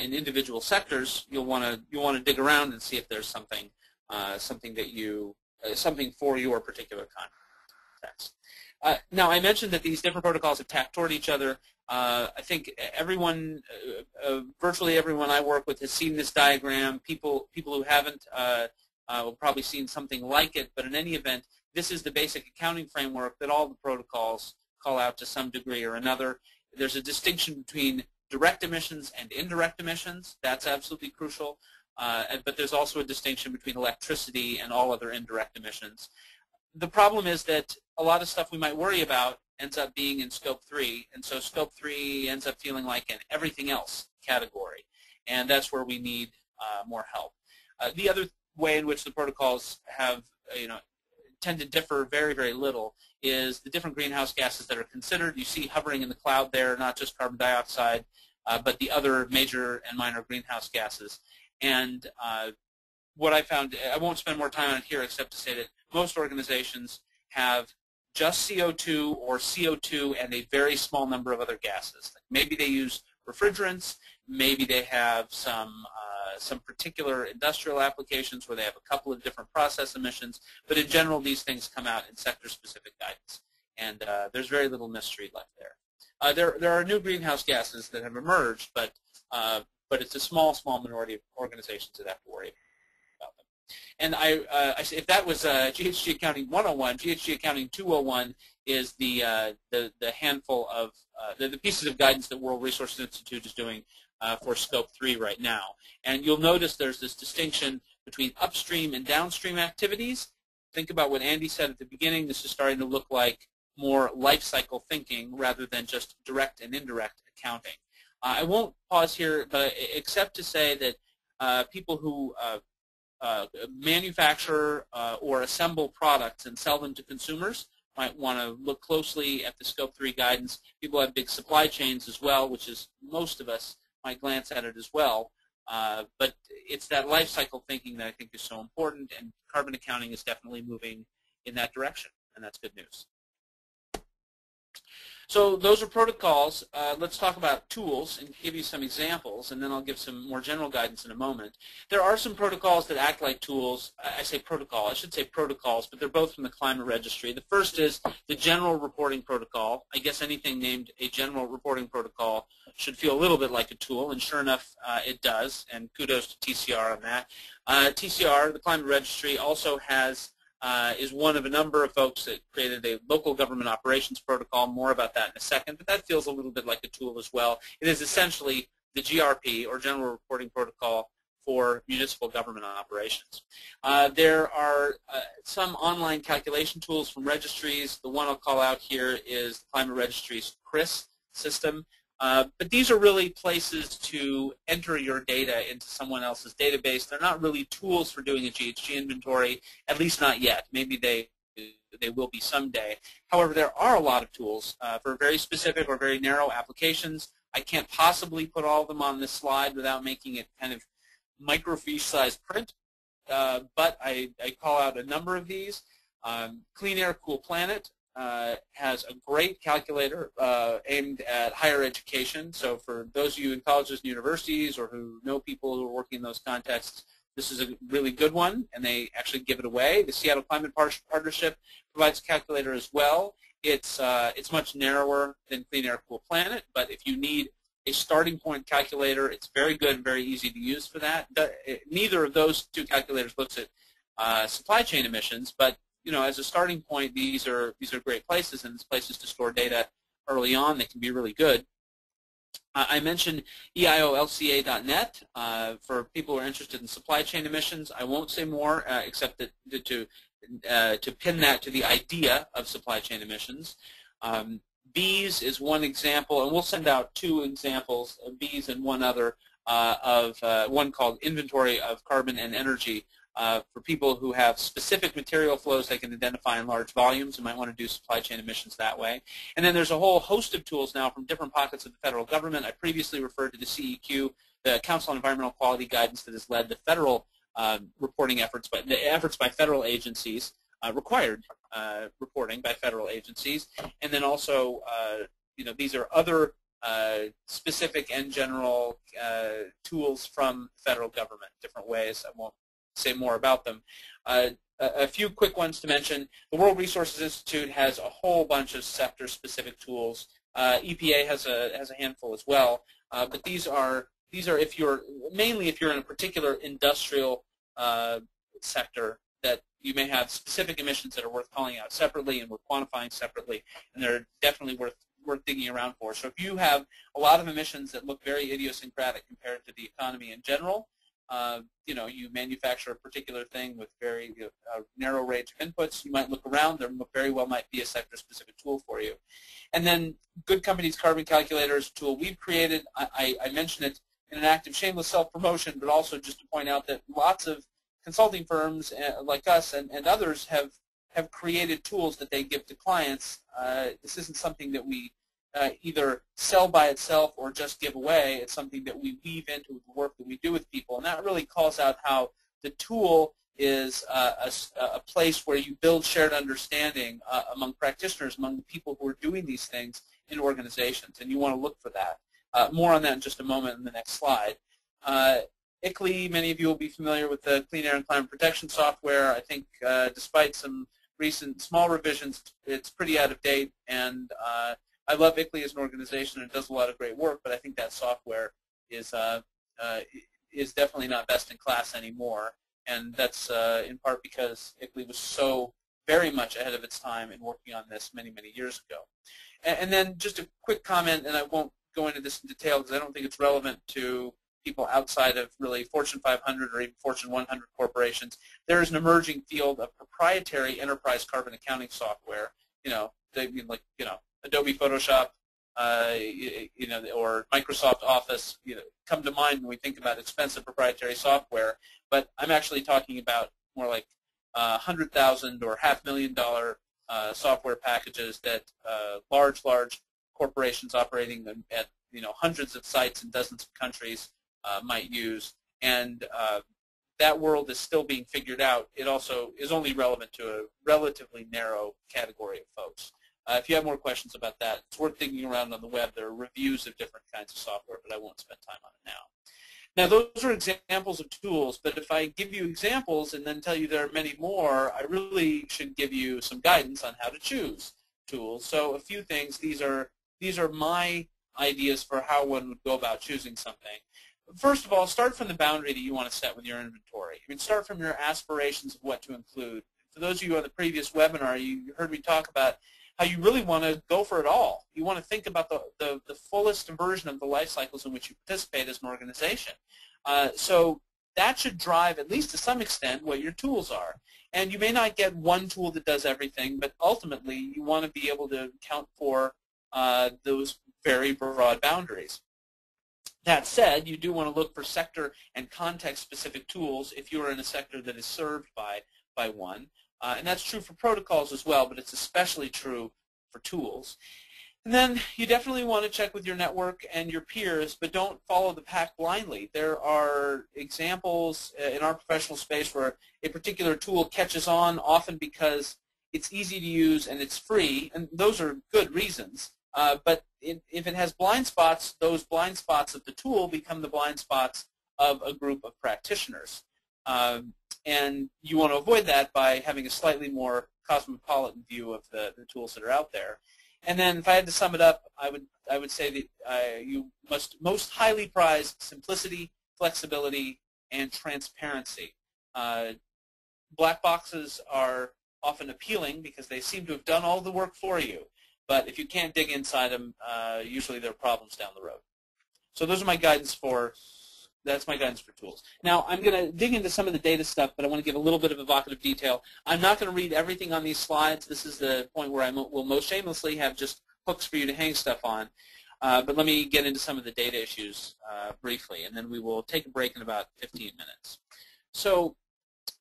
in individual sectors, you'll want to dig around and see if there's something something for your particular context. Now, I mentioned that these different protocols have tacked toward each other. I think everyone, virtually everyone I work with has seen this diagram. People who haven't will probably seen something like it. But in any event, this is the basic accounting framework that all the protocols call out to some degree or another. There's a distinction between direct emissions and indirect emissions. That's absolutely crucial. But there's also a distinction between electricity and all other indirect emissions. The problem is that a lot of stuff we might worry about ends up being in scope 3, and so scope 3 ends up feeling like an everything else category, and that's where we need more help. The other way in which the protocols have tend to differ very, very little is the different greenhouse gases that are considered. You see hovering in the cloud there, not just carbon dioxide, but the other major and minor greenhouse gases. And what I found, I won't spend more time on it here except to say that most organizations have just CO2 or CO2 and a very small number of other gases. Maybe they use refrigerants, maybe they have some particular industrial applications where they have a couple of different process emissions, but in general these things come out in sector-specific guidance, and there's very little mystery left there. There are new greenhouse gases that have emerged, but it's a small minority of organizations that have to worry about them. And if that was GHG Accounting 101, GHG Accounting 201 is the handful of the pieces of guidance that World Resources Institute is doing for Scope 3 right now. And you'll notice there's this distinction between upstream and downstream activities. Think about what Andy said at the beginning. This is starting to look like more life cycle thinking rather than just direct and indirect accounting. I won't pause here, but except to say that people who manufacture or assemble products and sell them to consumers might want to look closely at the Scope 3 guidance. People have big supply chains as well, which is most of us might glance at it as well. But it's that life cycle thinking that I think is so important, and carbon accounting is definitely moving in that direction, and that's good news. So those are protocols. Let's talk about tools and give you some examples, and then I'll give some more general guidance in a moment. There are some protocols that act like tools. I say protocol. I should say protocols, but they're both from the Climate Registry. The first is the General Reporting Protocol. I guess anything named a General Reporting Protocol should feel a little bit like a tool, and sure enough, it does, and kudos to TCR on that. TCR, the Climate Registry, also is one of a number of folks that created a local government operations protocol. More about that in a second, but that feels a little bit like a tool as well. It is essentially the GRP, or General Reporting Protocol, for municipal government operations. There are some online calculation tools from registries. The one I'll call out here is the Climate Registry's CRIS system. But these are really places to enter your data into someone else's database. They're not really tools for doing a GHG inventory, at least not yet. Maybe they will be someday. However, there are a lot of tools for very specific or very narrow applications. I can't possibly put all of them on this slide without making it kind of microfiche-sized print, but I call out a number of these. Clean Air, Cool Planet has a great calculator aimed at higher education. So for those of you in colleges and universities or who know people who are working in those contexts, this is a really good one, and they actually give it away. The Seattle Climate Partnership provides a calculator as well. It's much narrower than Clean Air, Cool Planet, but if you need a starting point calculator, it's very good and very easy to use for that. Neither of those two calculators looks at supply chain emissions, but as a starting point, these are great places, and it's places to store data early on that can be really good. I mentioned eiolca.net for people who are interested in supply chain emissions. I won't say more except that to pin that to the idea of supply chain emissions. Bees is one example, and we'll send out two examples of Bees and one other of one called Inventory of Carbon and Energy for people who have specific material flows they can identify in large volumes and might want to do supply chain emissions that way. And then there's a whole host of tools now from different pockets of the federal government. I previously referred to the CEQ, the Council on Environmental Quality Guidance, that has led the federal reporting efforts, but the efforts by federal agencies, required reporting by federal agencies. And then also, these are other specific and general tools from federal government, different ways. I won't say more about them. A few quick ones to mention. The World Resources Institute has a whole bunch of sector-specific tools. EPA has a handful as well. But these are mainly if you're in a particular industrial sector that you may have specific emissions that are worth calling out separately and we're quantifying separately, and they're definitely worth digging around for. So if you have a lot of emissions that look very idiosyncratic compared to the economy in general, you manufacture a particular thing with very narrow range of inputs, you might look around. There very well might be a sector-specific tool for you. And then Good Company's Carbon Calculator is a tool we've created. I mention it in an act of shameless self-promotion, but also just to point out that lots of consulting firms like us and others have created tools that they give to clients. This isn't something that we either sell by itself or just give away. It's something that we weave into the work that we do with people, and that really calls out how the tool is a place where you build shared understanding among practitioners, among the people who are doing these things in organizations, and you want to look for that. More on that in just a moment in the next slide. ICLEI, many of you will be familiar with the Clean Air and Climate Protection software. I think despite some recent small revisions, it's pretty out of date, and I love ICLEI as an organization, and it does a lot of great work, but I think that software is definitely not best in class anymore, and that's in part because ICLEI was so very much ahead of its time in working on this many, many years ago. And then just a quick comment, and I won't go into this in detail because I don't think it's relevant to people outside of really Fortune 500 or even Fortune 100 corporations. There is an emerging field of proprietary enterprise carbon accounting software. Adobe Photoshop, or Microsoft Office, come to mind when we think about expensive proprietary software. But I'm actually talking about more like $100,000 or $500,000 software packages that large corporations operating at hundreds of sites in dozens of countries might use, and that world is still being figured out. It also is only relevant to a relatively narrow category of folks. If you have more questions about that, it's worth digging around on the web. There are reviews of different kinds of software, but I won't spend time on it now. Now, those are examples of tools, but if I give you examples and then tell you there are many more, I really should give you some guidance on how to choose tools. So a few things. These are my ideas for how one would go about choosing something. First of all, start from the boundary that you want to set with your inventory. I mean, start from your aspirations of what to include. For those of you on the previous webinar, you heard me talk about how you really want to go for it all. You want to think about the fullest version of the life cycles in which you participate as an organization. So that should drive, at least to some extent, what your tools are. And you may not get one tool that does everything, but ultimately you want to be able to account for those very broad boundaries. That said, you do want to look for sector and context-specific tools if you are in a sector that is served by one. And that's true for protocols as well, but it's especially true for tools. And then you definitely want to check with your network and your peers, but don't follow the pack blindly. There are examples in our professional space where a particular tool catches on, often because it's easy to use and it's free, and those are good reasons. But if it has blind spots, those blind spots of the tool become the blind spots of a group of practitioners. And you want to avoid that by having a slightly more cosmopolitan view of the tools that are out there. And then if I had to sum it up, I would say that you must most highly prize simplicity, flexibility, and transparency. Black boxes are often appealing because they seem to have done all the work for you. But if you can't dig inside them, usually there are problems down the road. So those are my guidance for That's my guidance for tools. Now, I'm going to dig into some of the data stuff, but I want to give a little bit of evocative detail. I'm not going to read everything on these slides. This is the point where I will most shamelessly have just hooks for you to hang stuff on. But let me get into some of the data issues briefly, and then we will take a break in about 15 minutes. So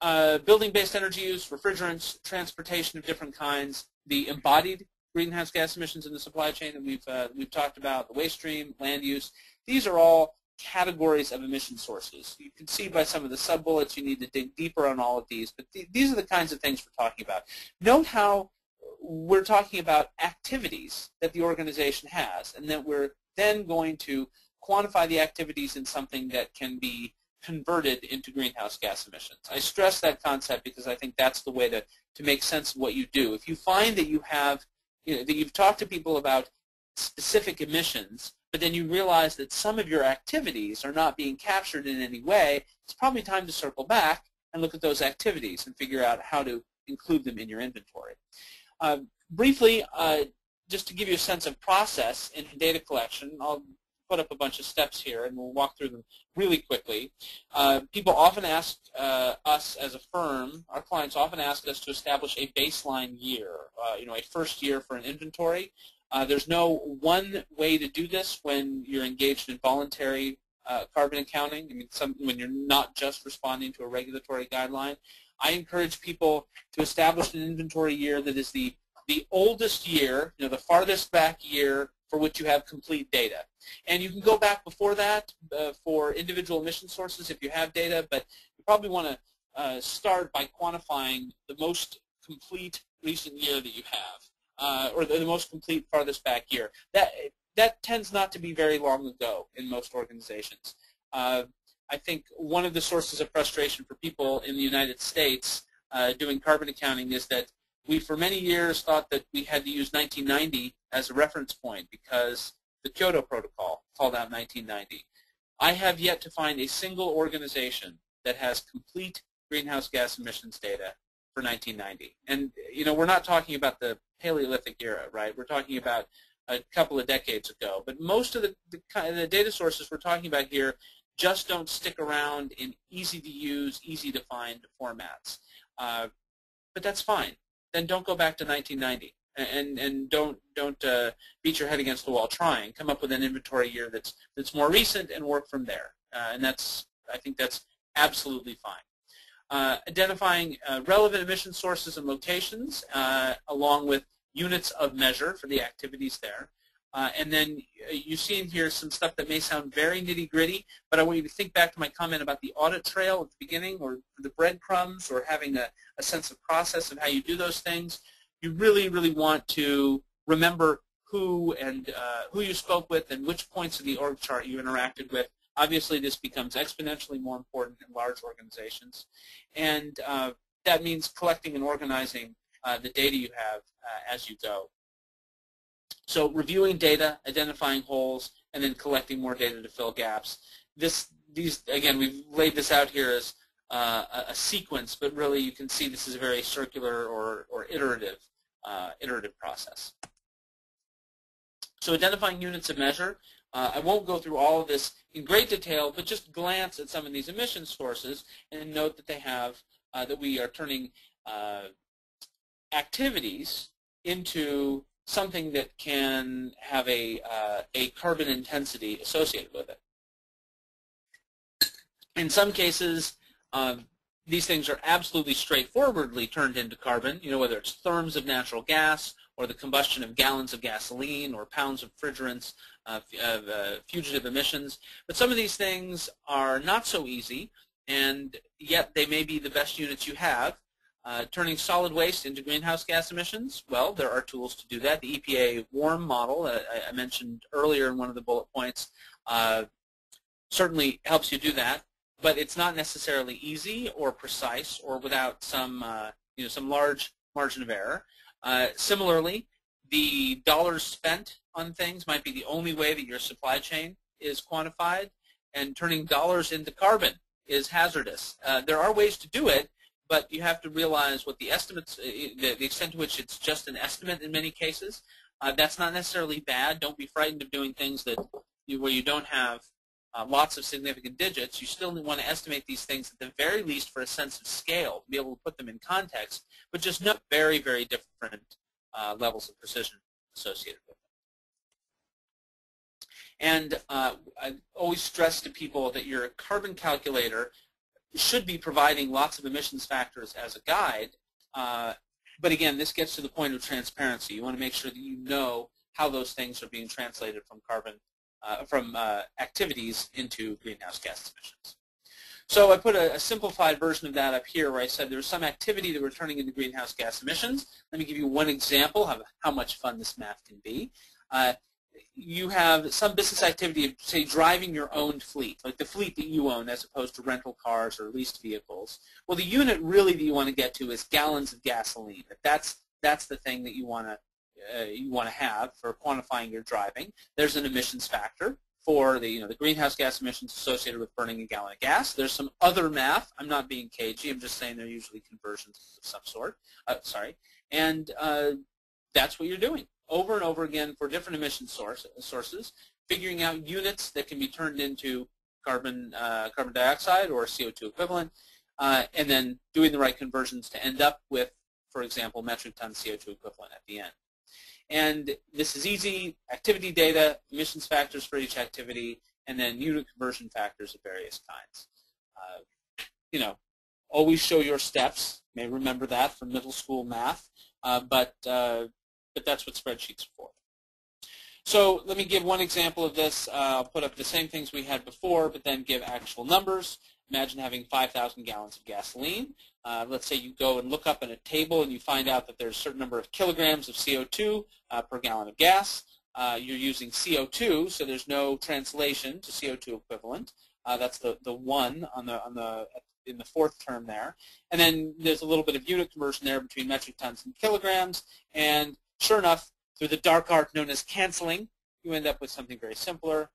building-based energy use, refrigerants, transportation of different kinds, the embodied greenhouse gas emissions in the supply chain that we've talked about, the waste stream, land use, these are all categories of emission sources. You can see by some of the sub-bullets you need to dig deeper on all of these, but these are the kinds of things we're talking about. Note how we're talking about activities that the organization has, and that we're then going to quantify the activities in something that can be converted into greenhouse gas emissions. I stress that concept because I think that's the way to make sense of what you do. If you find that you have, that you've talked to people about specific emissions, but then you realize that some of your activities are not being captured in any way, it's probably time to circle back and look at those activities and figure out how to include them in your inventory. Briefly, just to give you a sense of process in data collection, I'll put up a bunch of steps here and we'll walk through them really quickly. People often ask us as a firm, our clients often ask us to establish a baseline year, a first year for an inventory. There's no one way to do this when you're engaged in voluntary carbon accounting. I mean, when you're not just responding to a regulatory guideline. I encourage people to establish an inventory year that is the oldest year, the farthest back year for which you have complete data. And you can go back before that for individual emission sources if you have data, but you probably want to start by quantifying the most complete recent year that you have. Or the most complete farthest back year. That tends not to be very long ago in most organizations. I think one of the sources of frustration for people in the United States doing carbon accounting is that we for many years thought that we had to use 1990 as a reference point because the Kyoto Protocol called out 1990. I have yet to find a single organization that has complete greenhouse gas emissions data for 1990. And we're not talking about the Paleolithic era, right? We're talking about a couple of decades ago. But most of the data sources we're talking about here just don't stick around in easy-to-use, easy-to-find formats. But that's fine. Then don't go back to 1990, and don't beat your head against the wall trying. Come up with an inventory year that's more recent and work from there. And I think that's absolutely fine. Identifying relevant emission sources and locations, along with units of measure for the activities there. And then you see in here some stuff that may sound very nitty-gritty, but I want you to think back to my comment about the audit trail at the beginning, or the breadcrumbs, or having a sense of process of how you do those things. You really, really want to remember who you spoke with and which points of the org chart you interacted with. Obviously, this becomes exponentially more important in large organizations, and that means collecting and organizing the data you have as you go. So reviewing data, identifying holes, and then collecting more data to fill gaps. Again, we've laid this out here as a sequence, but really you can see this is a very circular or iterative process. So identifying units of measure. I won't go through all of this in great detail, but just glance at some of these emission sources and note that they have that we are turning activities into something that can have a carbon intensity associated with it. In some cases, these things are absolutely straightforwardly turned into carbon, whether it's therms of natural gas or the combustion of gallons of gasoline or pounds of refrigerants, fugitive emissions. But some of these things are not so easy, and yet they may be the best units you have. Turning solid waste into greenhouse gas emissions, well, there are tools to do that. The EPA WARM model, I mentioned earlier in one of the bullet points, certainly helps you do that, but it's not necessarily easy or precise or without some large margin of error. Similarly, the dollars spent on things might be the only way that your supply chain is quantified, and turning dollars into carbon is hazardous. There are ways to do it, but you have to realize what the estimates, the extent to which it's just an estimate in many cases. That's not necessarily bad. Don't be frightened of doing things where you don't have lots of significant digits. You still want to estimate these things at the very least for a sense of scale, to be able to put them in context, but just note very, very different levels of precision associated with them. And I always stress to people that your carbon calculator should be providing lots of emissions factors as a guide, but again, this gets to the point of transparency. You want to make sure that you know how those things are being translated from activities into greenhouse gas emissions. So I put a simplified version of that up here where I said there's some activity that we're turning into greenhouse gas emissions. Let me give you one example of how much fun this math can be. You have some business activity of, say, driving your own fleet, like the fleet that you own as opposed to rental cars or leased vehicles. Well, the unit really that you want to get to is gallons of gasoline. That's the thing that you want to have for quantifying your driving. There's an emissions factor for the greenhouse gas emissions associated with burning a gallon of gas. There's some other math. I'm not being cagey. I'm just saying they're usually conversions of some sort. And that's what you're doing over and over again for different emission sources, figuring out units that can be turned into carbon dioxide or CO2 equivalent, and then doing the right conversions to end up with, for example, metric ton CO2 equivalent at the end. And this is easy: activity data, emissions factors for each activity, and then unit conversion factors of various kinds. Always show your steps. You may remember that from middle school math, but that's what spreadsheets are for. So let me give one example of this. I'll put up the same things we had before, but then give actual numbers. Imagine having 5,000 gallons of gasoline. Let's say you go and look up in a table and you find out that there's a certain number of kilograms of CO2 per gallon of gas. You're using CO2, so there's no translation to CO2 equivalent. That's the one in the fourth term there. And then there's a little bit of unit conversion there between metric tons and kilograms. And sure enough, through the dark art known as canceling, you end up with something very simpler.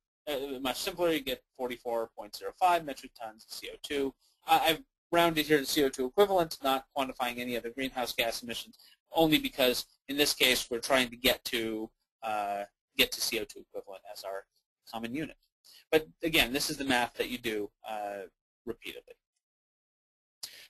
Much simpler. You get 44.05 metric tons of CO2. I've rounded here to CO2 equivalent, not quantifying any other greenhouse gas emissions, only because in this case we're trying to get to CO2 equivalent as our common unit. But again, this is the math that you do repeatedly.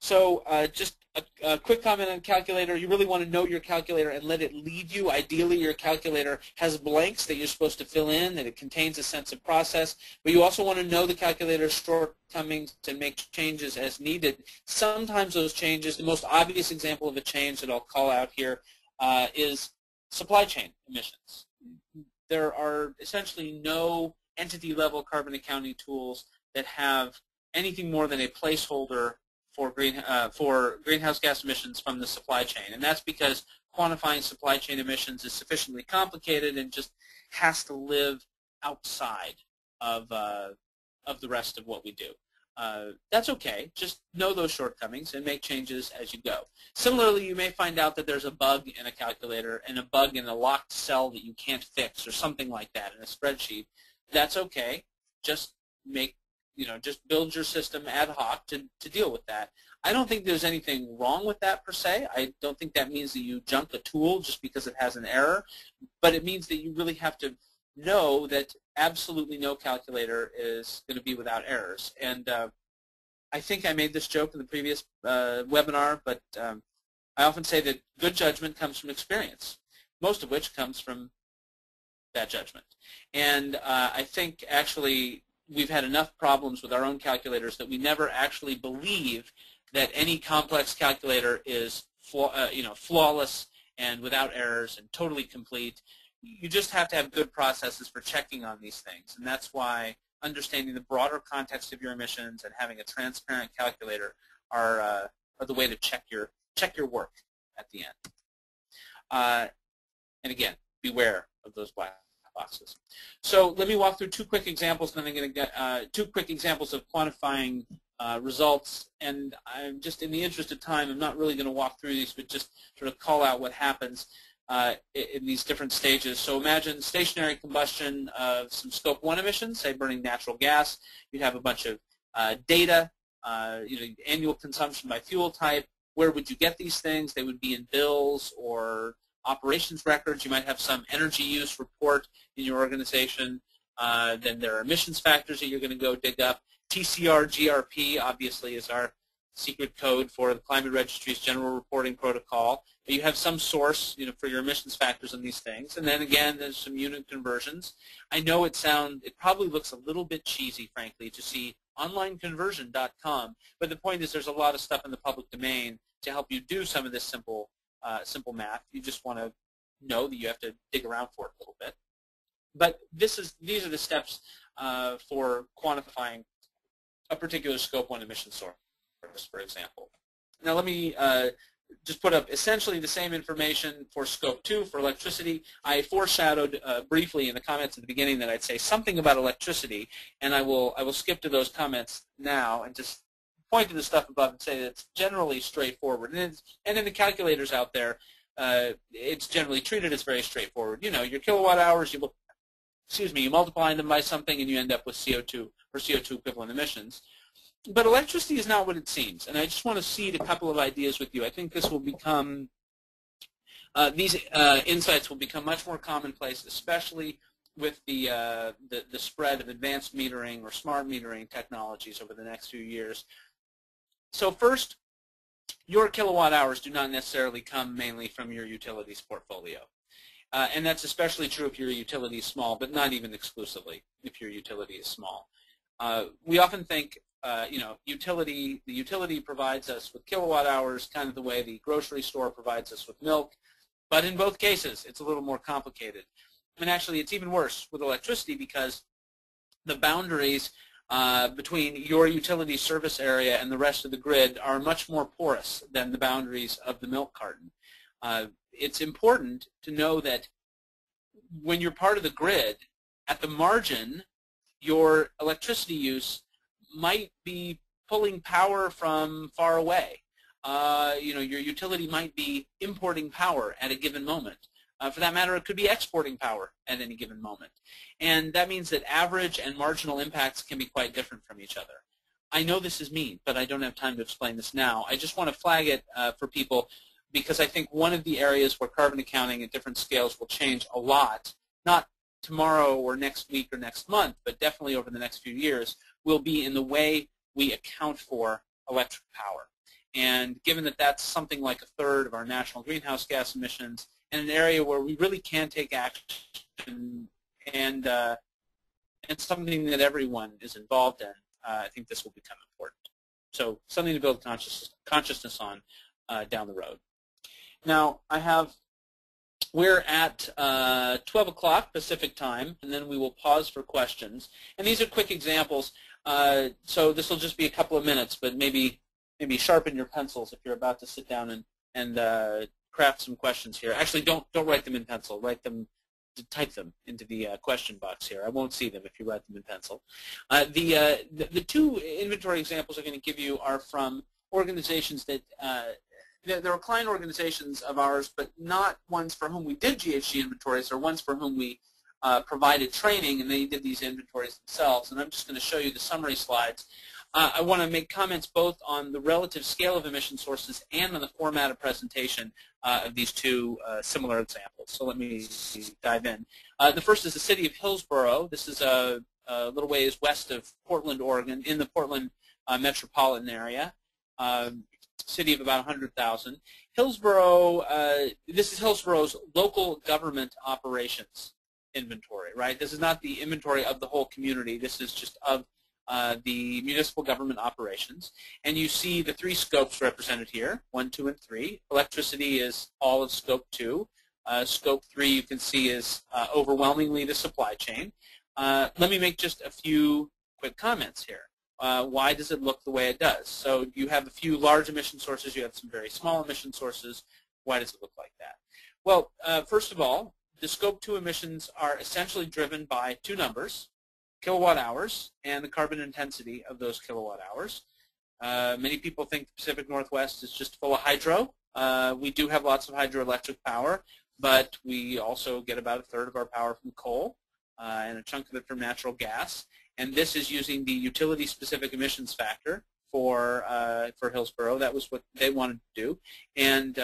So just a quick comment on calculator. You really want to know your calculator and let it lead you. Ideally, your calculator has blanks that you're supposed to fill in, that it contains a sense of process. But you also want to know the calculator's shortcomings and make changes as needed. Sometimes those changes, the most obvious example of a change that I'll call out here is supply chain emissions. There are essentially no entity-level carbon accounting tools that have anything more than a placeholder for greenhouse gas emissions from the supply chain, and that's because quantifying supply chain emissions is sufficiently complicated and just has to live outside of the rest of what we do. That's okay. Just know those shortcomings and make changes as you go. Similarly, you may find out that there's a bug in a calculator and a bug in a locked cell that you can't fix or something like that in a spreadsheet. That's okay. Just just build your system ad hoc to deal with that. I don't think there's anything wrong with that per se. I don't think that means that you junk a tool just because it has an error, but it means that you really have to know that absolutely no calculator is going to be without errors. And I think I made this joke in the previous webinar, but I often say that good judgment comes from experience, most of which comes from bad judgment. And I think actually we've had enough problems with our own calculators that we never actually believe that any complex calculator is flawless and without errors and totally complete. You just have to have good processes for checking on these things, and that's why understanding the broader context of your emissions and having a transparent calculator are the way to check your work at the end. And again, beware of those black boxes. So let me walk through two quick examples, and then I'm going to get two quick examples of quantifying results. And I'm just, in the interest of time, I'm not really going to walk through these, but just sort of call out what happens in these different stages. So imagine stationary combustion of some Scope 1 emissions, say burning natural gas. You'd have a bunch of data, annual consumption by fuel type. Where would you get these things? They would be in bills or operations records. You might have some energy use report in your organization. Then there are emissions factors that you're going to go dig up. TCR GRP obviously is our secret code for the Climate Registry's General Reporting Protocol. You have some source, for your emissions factors on these things, and then again, there's some unit conversions. I know it probably looks a little bit cheesy, frankly, to see onlineconversion.com, but the point is, there's a lot of stuff in the public domain to help you do some of this simple math. You just want to know that you have to dig around for it a little bit. But these are the steps for quantifying a particular Scope 1 emission source, for example. Now let me just put up essentially the same information for Scope 2 for electricity. I foreshadowed briefly in the comments at the beginning that I'd say something about electricity, and I will skip to those comments now and just point to the stuff above and say that it's generally straightforward. And in the calculators out there, it's generally treated as very straightforward. Your kilowatt hours, you multiply them by something and you end up with CO2 or CO2 equivalent emissions. But electricity is not what it seems, and I just want to seed a couple of ideas with you. I think this will become, these insights will become much more commonplace, especially with the spread of advanced metering or smart metering technologies over the next few years. So first, your kilowatt hours do not necessarily come mainly from your utilities portfolio. And that's especially true if your utility is small, but not even exclusively if your utility is small. We often think, the utility provides us with kilowatt hours kind of the way the grocery store provides us with milk, but in both cases, it's a little more complicated. And actually, it's even worse with electricity because the boundaries between your utility service area and the rest of the grid are much more porous than the boundaries of the milk carton. It's important to know that when you're part of the grid, at the margin, your electricity use might be pulling power from far away. Your utility might be importing power at a given moment. For that matter, it could be exporting power at any given moment. And that means that average and marginal impacts can be quite different from each other. I know this is mean, but I don't have time to explain this now. I just want to flag it for people because I think one of the areas where carbon accounting at different scales will change a lot, not tomorrow or next week or next month, but definitely over the next few years, will be in the way we account for electric power. And given that that's something like a third of our national greenhouse gas emissions, and an area where we really can take action and something that everyone is involved in, I think this will become important. So something to build consciousness on down the road. Now, we're at 12 o'clock Pacific time, and then we will pause for questions. And these are quick examples, so this will just be a couple of minutes, but maybe sharpen your pencils if you're about to sit down and craft some questions here. Actually, don't write them in pencil. Type them into the question box here. I won't see them if you write them in pencil. The two inventory examples I'm going to give you are from organizations that there are client organizations of ours, but not ones for whom we did GHG inventories, or ones for whom we provided training, and they did these inventories themselves. And I'm just going to show you the summary slides. I want to make comments both on the relative scale of emission sources and on the format of presentation of these two similar examples. So let me dive in. The first is the city of Hillsborough. This is a little ways west of Portland, Oregon, in the Portland metropolitan area. City of about 100,000. Hillsborough, this is Hillsborough's local government operations inventory, right? This is not the inventory of the whole community. This is just of the municipal government operations. And you see the three scopes represented here, 1, 2, and 3. Electricity is all of Scope 2. Scope 3, you can see, is overwhelmingly the supply chain. Let me make just a few quick comments here. Why does it look the way it does? So you have a few large emission sources. You have some very small emission sources. Why does it look like that? Well, first of all, the Scope 2 emissions are essentially driven by two numbers, kilowatt hours and the carbon intensity of those kilowatt hours. Many people think the Pacific Northwest is just full of hydro. We do have lots of hydroelectric power, but we also get about a third of our power from coal and a chunk of it from natural gas. And this is using the utility-specific emissions factor for Hillsborough. That was what they wanted to do, and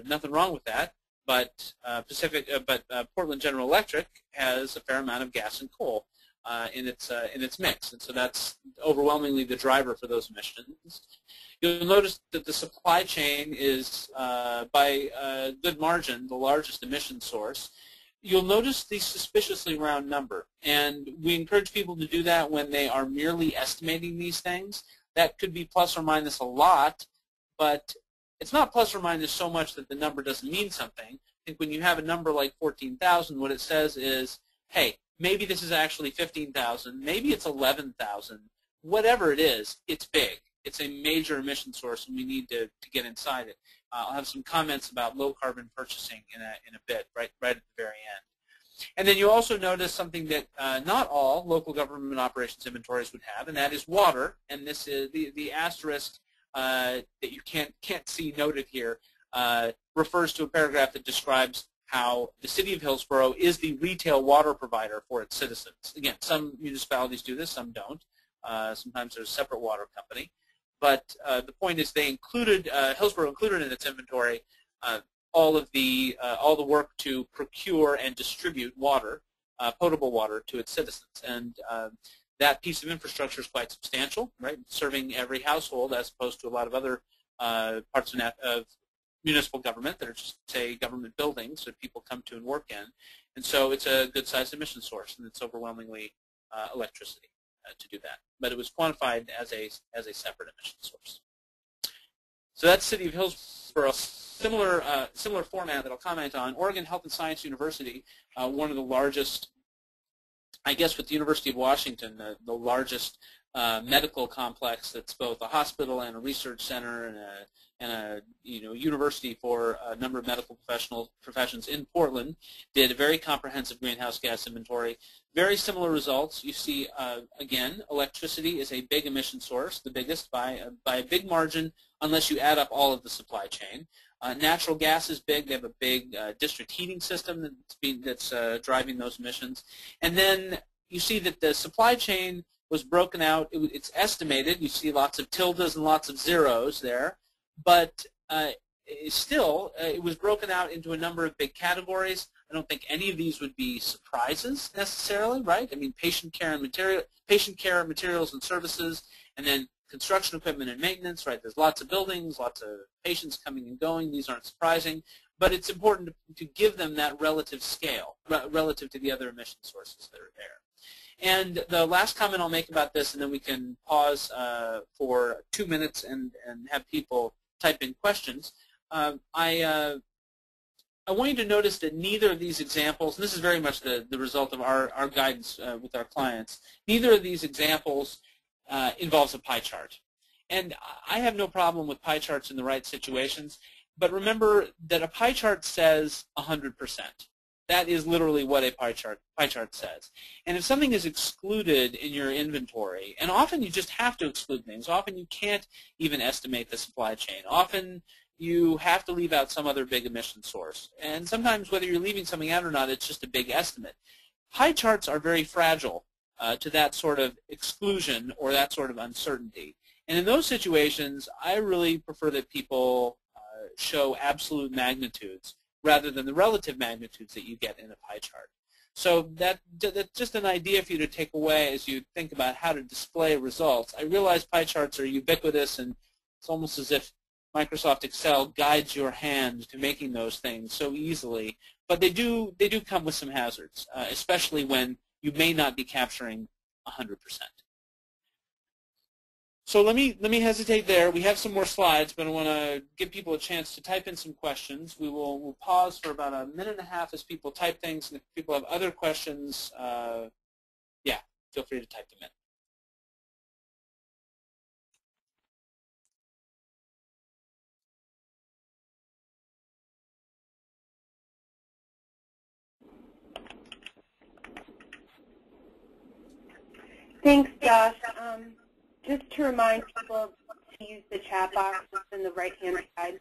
nothing wrong with that. But Portland General Electric has a fair amount of gas and coal in its mix, and so that's overwhelmingly the driver for those emissions. You'll notice that the supply chain is, by a good margin, the largest emission source. You'll notice the suspiciously round number, and we encourage people to do that when they are merely estimating these things. That could be plus or minus a lot, but it's not plus or minus so much that the number doesn't mean something. I think when you have a number like 14,000, what it says is, hey, maybe this is actually 15,000, maybe it's 11,000. Whatever it is, it's big. It's a major emission source, and we need to get inside it. I'll have some comments about low-carbon purchasing in a bit, right at the very end. And then you also notice something that not all local government operations inventories would have, and that is water. And this is the asterisk that you can't see noted here refers to a paragraph that describes how the city of Hillsborough is the retail water provider for its citizens. Again, some municipalities do this, some don't. Sometimes there's a separate water company. But the point is, they included Hillsborough included in its inventory all the work to procure and distribute water, potable water, to its citizens, and that piece of infrastructure is quite substantial, right? Serving every household, as opposed to a lot of other parts of municipal government that are just, say, government buildings that people come to and work in, and so it's a good-sized emission source, and it's overwhelmingly electricity to do that. But it was quantified as a separate emission source. So that's City of Hillsborough. Similar format that I'll comment on. Oregon Health and Science University, one of the largest, I guess with the University of Washington, the largest medical complex that's both a hospital and a research center and a university for a number of medical professions in Portland, did a very comprehensive greenhouse gas inventory. Very similar results. You see, again, electricity is a big emission source, the biggest by a big margin, unless you add up all of the supply chain. Natural gas is big. They have a big district heating system that's driving those emissions. And then you see that the supply chain was broken out. It's estimated. You see lots of tildes and lots of zeros there. But still, it was broken out into a number of big categories. I don't think any of these would be surprises necessarily, right? I mean, patient care, materials and services, and then construction equipment and maintenance, right? There's lots of buildings, lots of patients coming and going. These aren't surprising, but it's important to give them that relative scale relative to the other emission sources that are there. And the last comment I'll make about this, and then we can pause for 2 minutes and have people type in questions. I want you to notice that neither of these examples, and this is very much the result of our guidance with our clients, neither of these examples involves a pie chart. And I have no problem with pie charts in the right situations, But remember that a pie chart says 100%. That is literally what a pie chart says. And if something is excluded in your inventory, and often you just have to exclude things. Often you can't even estimate the supply chain. Often you have to leave out some other big emission source. And sometimes whether you're leaving something out or not, it's just a big estimate. Pie charts are very fragile to that sort of exclusion or that sort of uncertainty. And in those situations, I really prefer that people show absolute magnitudes rather than the relative magnitudes that you get in a pie chart. So that's just an idea for you to take away as you think about how to display results. I realize pie charts are ubiquitous, and it's almost as if Microsoft Excel guides your hand to making those things so easily. But they do come with some hazards, especially when you may not be capturing 100%. So let me hesitate there. We have some more slides, but I want to give people a chance to type in some questions. We'll pause for about a minute and a half as people type things, and if people have other questions, yeah, feel free to type them in. Thanks, Josh. Just to remind people to use the chat box in the right-hand side.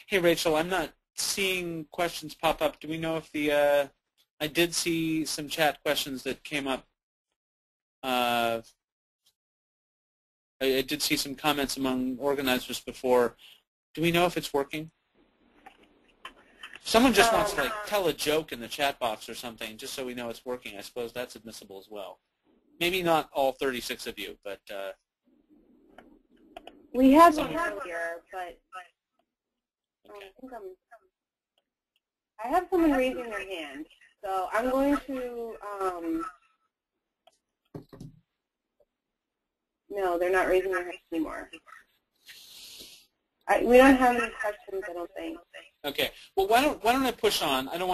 Hey, Rachel, I'm not seeing questions pop up. Do we know if the I did see some chat questions that came up. I did see some comments among organizers before. Do we know if it's working? Someone just wants to tell a joke in the chat box or something, just so we know it's working. I suppose that's admissible as well. Maybe not all 36 of you, but we had one earlier, but okay. I have someone raising their hand, so I'm going to. No, they're not raising their hand anymore. We don't have any questions, I don't think. Okay. Well, why don't I push on? I don't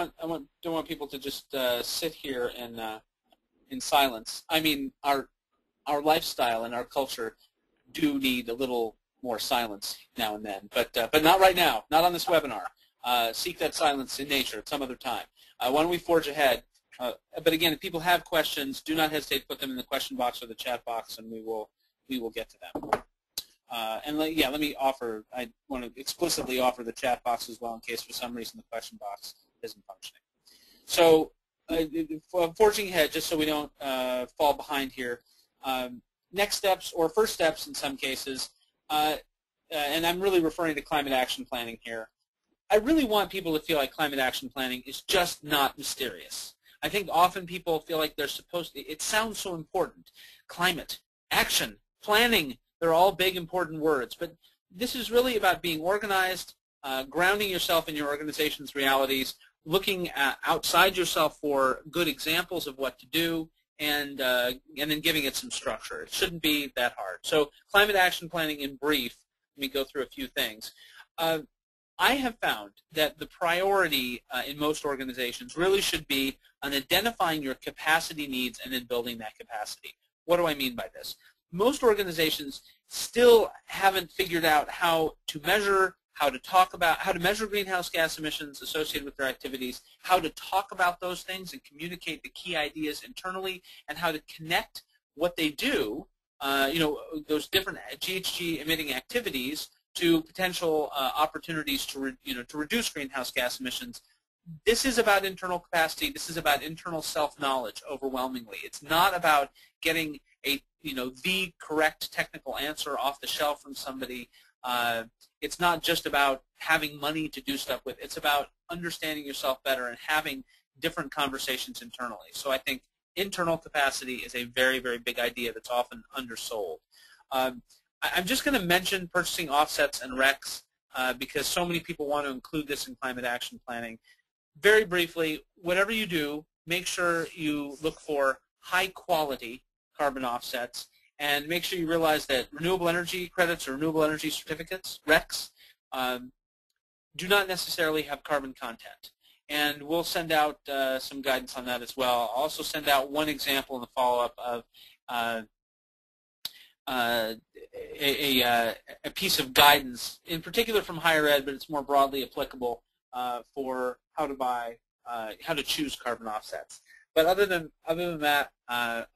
want people to just sit here in silence. I mean, our lifestyle and our culture do need a little more silence now and then, but not right now. Not on this webinar. Seek that silence in nature at some other time. Why don't we forge ahead? But again, if people have questions, do not hesitate to put them in the question box or the chat box, and we will get to them. And let me offer. I want to explicitly offer the chat box as well, in case for some reason the question box isn't functioning. So, forging ahead, just so we don't fall behind here. Next steps, or first steps in some cases, and I'm really referring to climate action planning here. I really want people to feel like climate action planning is just not mysterious. I think often people feel like they're supposed to. It sounds so important. Climate, action, planning. They're all big, important words, but this is really about being organized, grounding yourself in your organization's realities, looking outside yourself for good examples of what to do, and then giving it some structure. It shouldn't be that hard. So climate action planning in brief, let me go through a few things. I have found that the priority in most organizations really should be on identifying your capacity needs and then building that capacity. What do I mean by this? Most organizations still haven't figured out how to measure, how to measure greenhouse gas emissions associated with their activities, how to talk about those things and communicate the key ideas internally, and how to connect what they do, those different GHG emitting activities, to potential opportunities to reduce greenhouse gas emissions. This is about internal capacity. This is about internal self-knowledge overwhelmingly. It's not about getting the correct technical answer off the shelf from somebody. It's not just about having money to do stuff with. It's about understanding yourself better and having different conversations internally. So I think internal capacity is a very, very big idea that's often undersold. I'm just going to mention purchasing offsets and RECs. because so many people want to include this in climate action planning. Very briefly, whatever you do, make sure you look for high-quality carbon offsets, and make sure you realize that renewable energy credits or renewable energy certificates, RECs, do not necessarily have carbon content. And we'll send out some guidance on that as well. I'll also send out one example in the follow-up of a piece of guidance, in particular from higher ed, but it's more broadly applicable for how to buy, how to choose carbon offsets. But other than that, I'm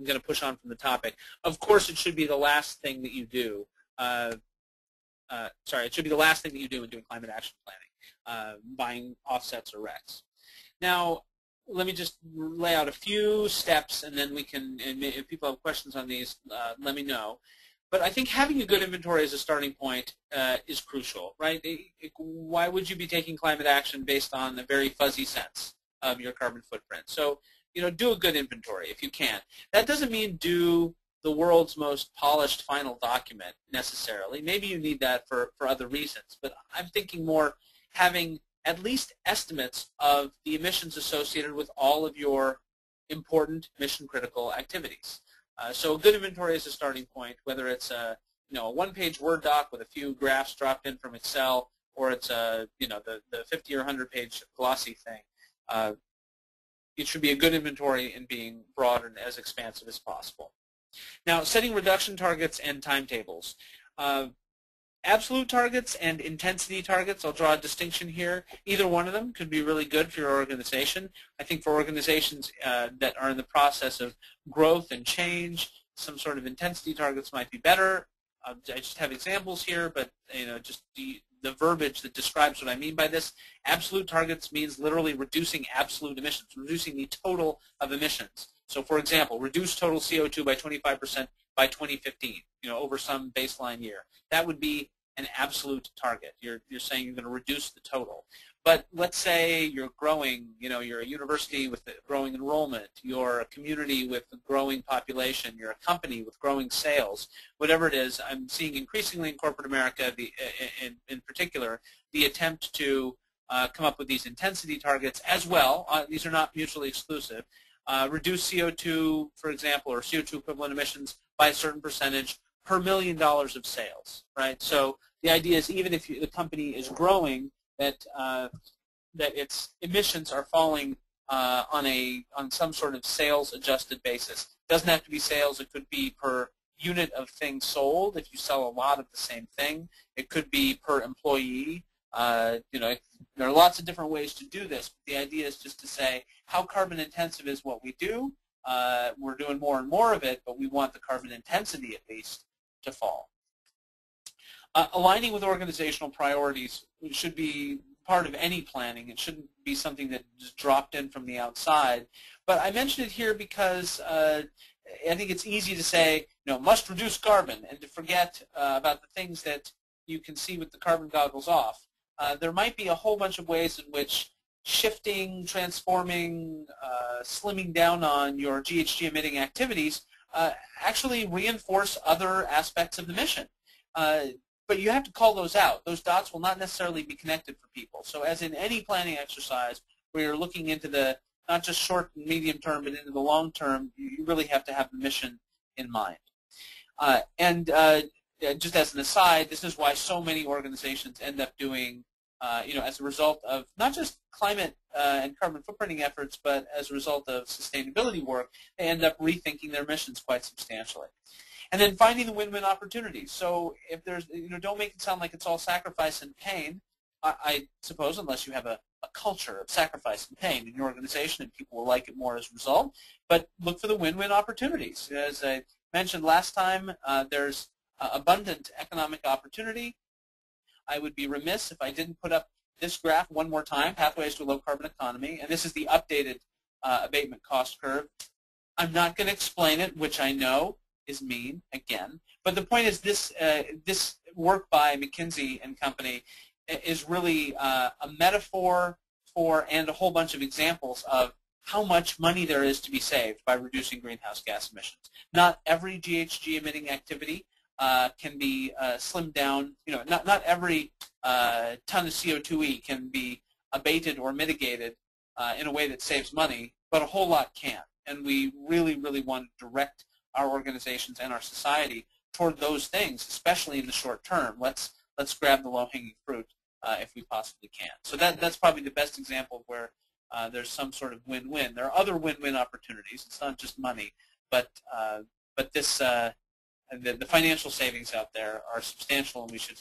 going to push on from the topic. Of course, it should be the last thing that you do. It should be the last thing that you do in doing climate action planning, buying offsets or RECs. Now, let me just lay out a few steps, and then we can, and if people have questions on these, let me know. But I think having a good inventory as a starting point is crucial, right? Why would you be taking climate action based on a very fuzzy sense of your carbon footprint? So, do a good inventory if you can. That doesn't mean do the world's most polished final document necessarily. Maybe you need that for other reasons. But I'm thinking more having at least estimates of the emissions associated with all of your important mission-critical activities. So a good inventory is a starting point, whether it's a one-page Word doc with a few graphs dropped in from Excel, or it's the 50 or 100-page glossy thing. It should be a good inventory and being broad and as expansive as possible. Now, setting reduction targets and timetables. Absolute targets and intensity targets, I'll draw a distinction here. Either one of them could be really good for your organization. I think for organizations that are in the process of growth and change, some sort of intensity targets might be better. I just have examples here, but just the verbiage that describes what I mean by this. Absolute targets means literally reducing absolute emissions, reducing the total of emissions. So, for example, reduce total CO2 by 25% by 2015, over some baseline year. That would be an absolute target. You're saying you're going to reduce the total. But let's say you're growing, you're a university with growing enrollment, you're a community with a growing population, you're a company with growing sales, whatever it is. I'm seeing increasingly in corporate America, in particular, the attempt to come up with these intensity targets as well. These are not mutually exclusive. Reduce CO2, for example, or CO2 equivalent emissions by a certain percentage per $1 million of sales, right? So the idea is even if the company is growing, that its emissions are falling on some sort of sales-adjusted basis. It doesn't have to be sales. It could be per unit of things sold if you sell a lot of the same thing. It could be per employee. There are lots of different ways to do this. But the idea is just to say how carbon intensive is what we do. We're doing more and more of it, but we want the carbon intensity at least to fall. Aligning with organizational priorities should be part of any planning. It shouldn't be something that just dropped in from the outside. But I mention it here because I think it's easy to say, must reduce carbon, and to forget about the things that you can see with the carbon goggles off. There might be a whole bunch of ways in which shifting, transforming, slimming down on your GHG emitting activities actually reinforce other aspects of the mission. But you have to call those out. Those dots will not necessarily be connected for people. So as in any planning exercise where you're looking into the not just short and medium term, but into the long term, you really have to have the mission in mind. Just as an aside, this is why so many organizations end up doing, as a result of not just climate and carbon footprinting efforts, but as a result of sustainability work, they end up rethinking their missions quite substantially. And then finding the win-win opportunities. So if there's, don't make it sound like it's all sacrifice and pain. I suppose, unless you have a culture of sacrifice and pain in your organization, and people will like it more as a result. But look for the win-win opportunities. As I mentioned last time, there's abundant economic opportunity. I would be remiss if I didn't put up this graph one more time, Pathways to a Low-Carbon Economy, and this is the updated abatement cost curve. I'm not going to explain it, which I know is mean, again, but the point is this work by McKinsey and Company is really a metaphor for and a whole bunch of examples of how much money there is to be saved by reducing greenhouse gas emissions. Not every GHG emitting activity can be slimmed down. You know, not every ton of CO2e can be abated or mitigated in a way that saves money, but a whole lot can. And we really, really want to direct our organizations and our society toward those things, especially in the short term. Let's grab the low-hanging fruit if we possibly can. So that's probably the best example of where there's some sort of win-win. There are other win-win opportunities. It's not just money, but this the financial savings out there are substantial, and we should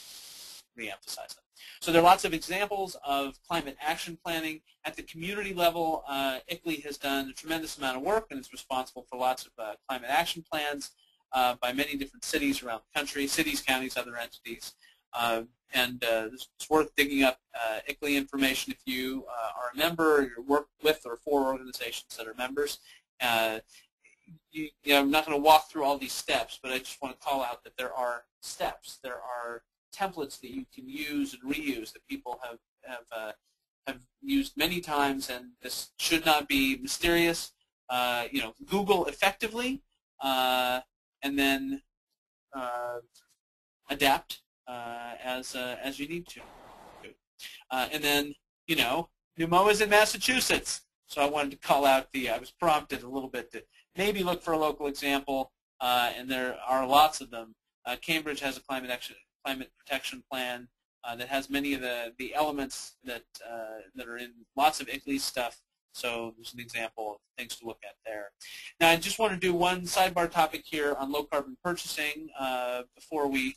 re-emphasize them. So there are lots of examples of climate action planning. At the community level, ICLEI has done a tremendous amount of work and is responsible for lots of climate action plans by many different cities around the country, cities, counties, other entities. It's worth digging up ICLEI information if you are a member, or you work with or for organizations that are members. I'm not going to walk through all these steps, but I just want to call out that there are steps. There are templates that you can use and reuse that people have used many times, and this should not be mysterious. Google effectively, and then adapt as you need to. And then, Pneumoa is in Massachusetts, so I wanted to call out I was prompted a little bit to maybe look for a local example, and there are lots of them. Cambridge has a climate protection plan that has many of the elements that are in lots of ICLEI stuff. So there's an example of things to look at there. Now I just want to do one sidebar topic here on low carbon purchasing before we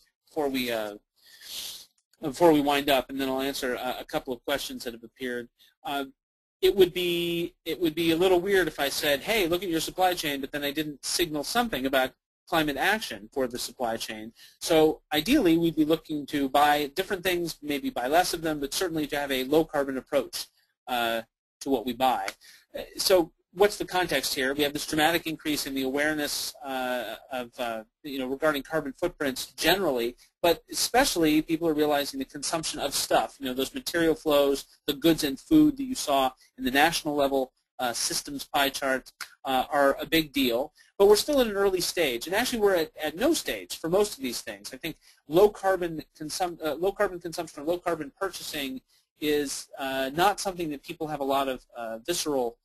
wind up, and then I'll answer a couple of questions that have appeared. It would be a little weird if I said, hey, look at your supply chain, but then I didn't signal something about climate action for the supply chain. So ideally, we'd be looking to buy different things, maybe buy less of them, but certainly to have a low-carbon approach to what we buy. So what's the context here? We have this dramatic increase in the awareness regarding carbon footprints generally, but especially people are realizing the consumption of stuff, those material flows, the goods and food that you saw in the national level systems pie chart are a big deal. But we're still at an early stage, and actually we're at no stage for most of these things. I think low carbon consumption or low carbon purchasing is not something that people have a lot of visceral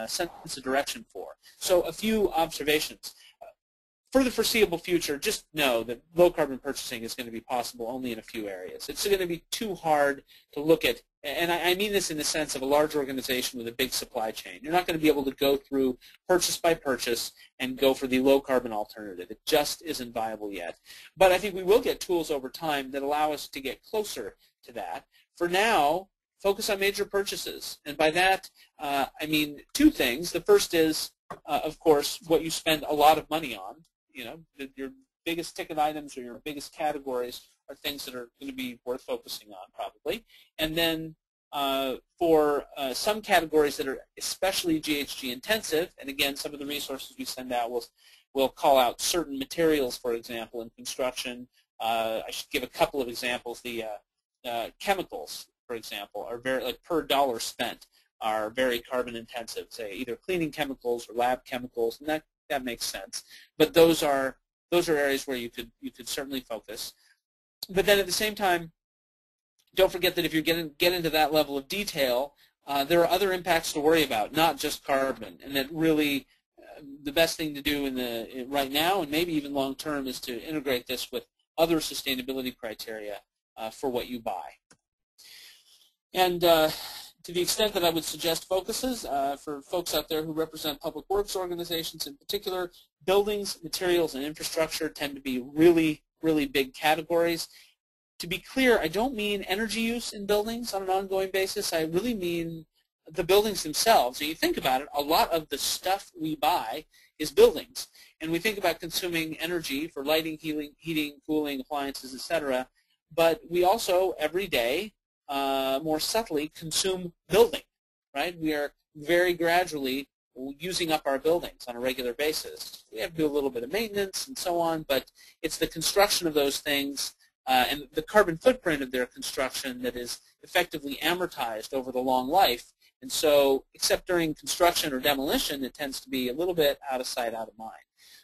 sense of direction for. So a few observations. For the foreseeable future, just know that low carbon purchasing is going to be possible only in a few areas. It's going to be too hard to look at, and I mean this in the sense of a large organization with a big supply chain. You're not going to be able to go through purchase by purchase and go for the low carbon alternative. It just isn't viable yet. But I think we will get tools over time that allow us to get closer to that. For now, focus on major purchases. And by that, I mean two things. The first is, of course, what you spend a lot of money on. Your biggest ticket items or your biggest categories are things that are going to be worth focusing on probably. And then for some categories that are especially GHG intensive, and again, some of the resources we send out will call out certain materials, for example, in construction. I should give a couple of examples. The chemicals, for example, are very, like per dollar spent, are very carbon intensive, say either cleaning chemicals or lab chemicals, and that makes sense. But those are areas where you could certainly focus. But then at the same time, don't forget that if you get into that level of detail, there are other impacts to worry about, not just carbon. And that really the best thing to do right now, and maybe even long term, is to integrate this with other sustainability criteria for what you buy. And to the extent that I would suggest focuses for folks out there who represent public works organizations in particular, buildings, materials, and infrastructure tend to be really, really big categories. To be clear, I don't mean energy use in buildings on an ongoing basis. I really mean the buildings themselves. And you think about it, a lot of the stuff we buy is buildings. And we think about consuming energy for lighting, heating, cooling, appliances, etc. But we also, every day, more subtly, consume building, right? We are very gradually using up our buildings on a regular basis. We have to do a little bit of maintenance and so on, but it's the construction of those things and the carbon footprint of their construction that is effectively amortized over the long life. And so, except during construction or demolition, it tends to be a little bit out of sight, out of mind.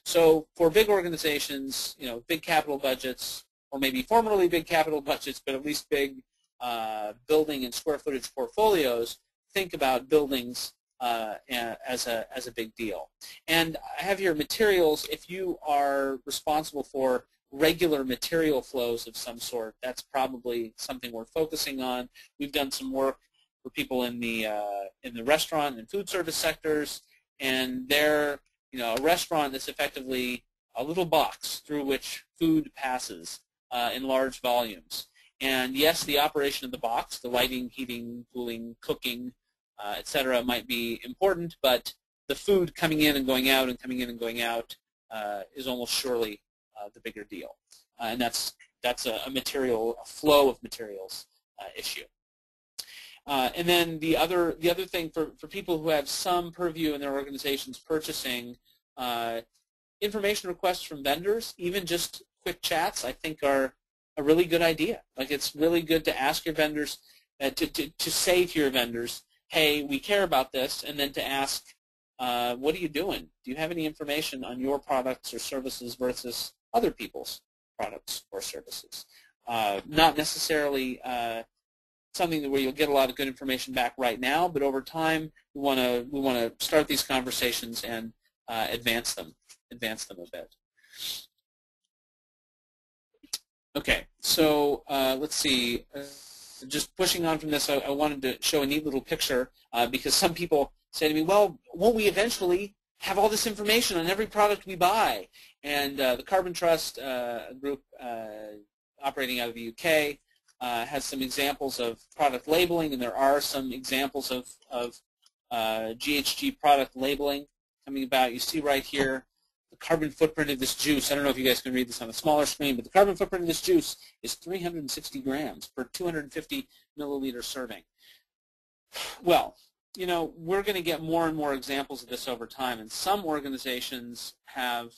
So for big organizations, big capital budgets, or maybe formerly big capital budgets, but at least big building and square footage portfolios, think about buildings as a big deal. And I have here materials. If you are responsible for regular material flows of some sort, that's probably something we're focusing on. We've done some work for people in the restaurant and food service sectors, and they're a restaurant is effectively a little box through which food passes in large volumes. And yes, the operation of the box, the lighting, heating, cooling, cooking, etc., might be important, but the food coming in and going out and coming in and going out is almost surely the bigger deal, and that's a flow of materials issue. And then the other thing for people who have some purview in their organization's purchasing, information requests from vendors, even just quick chats, I think are a really good idea. Like, it's really good to ask your vendors, to say to your vendors, hey, we care about this, and then to ask, what are you doing? Do you have any information on your products or services versus other people's products or services? Not necessarily something where you'll get a lot of good information back right now, but over time we want to start these conversations and advance them a bit. Okay, so let's see. Just pushing on from this, I wanted to show a neat little picture because some people say to me, well, won't we eventually have all this information on every product we buy? And the Carbon Trust group operating out of the UK has some examples of product labeling, and there are some examples of GHG product labeling coming about. You see right here the carbon footprint of this juice. I don't know if you guys can read this on a smaller screen, but the carbon footprint of this juice is 360 grams per 250 milliliter serving. Well, we're going to get more and more examples of this over time, and some organizations have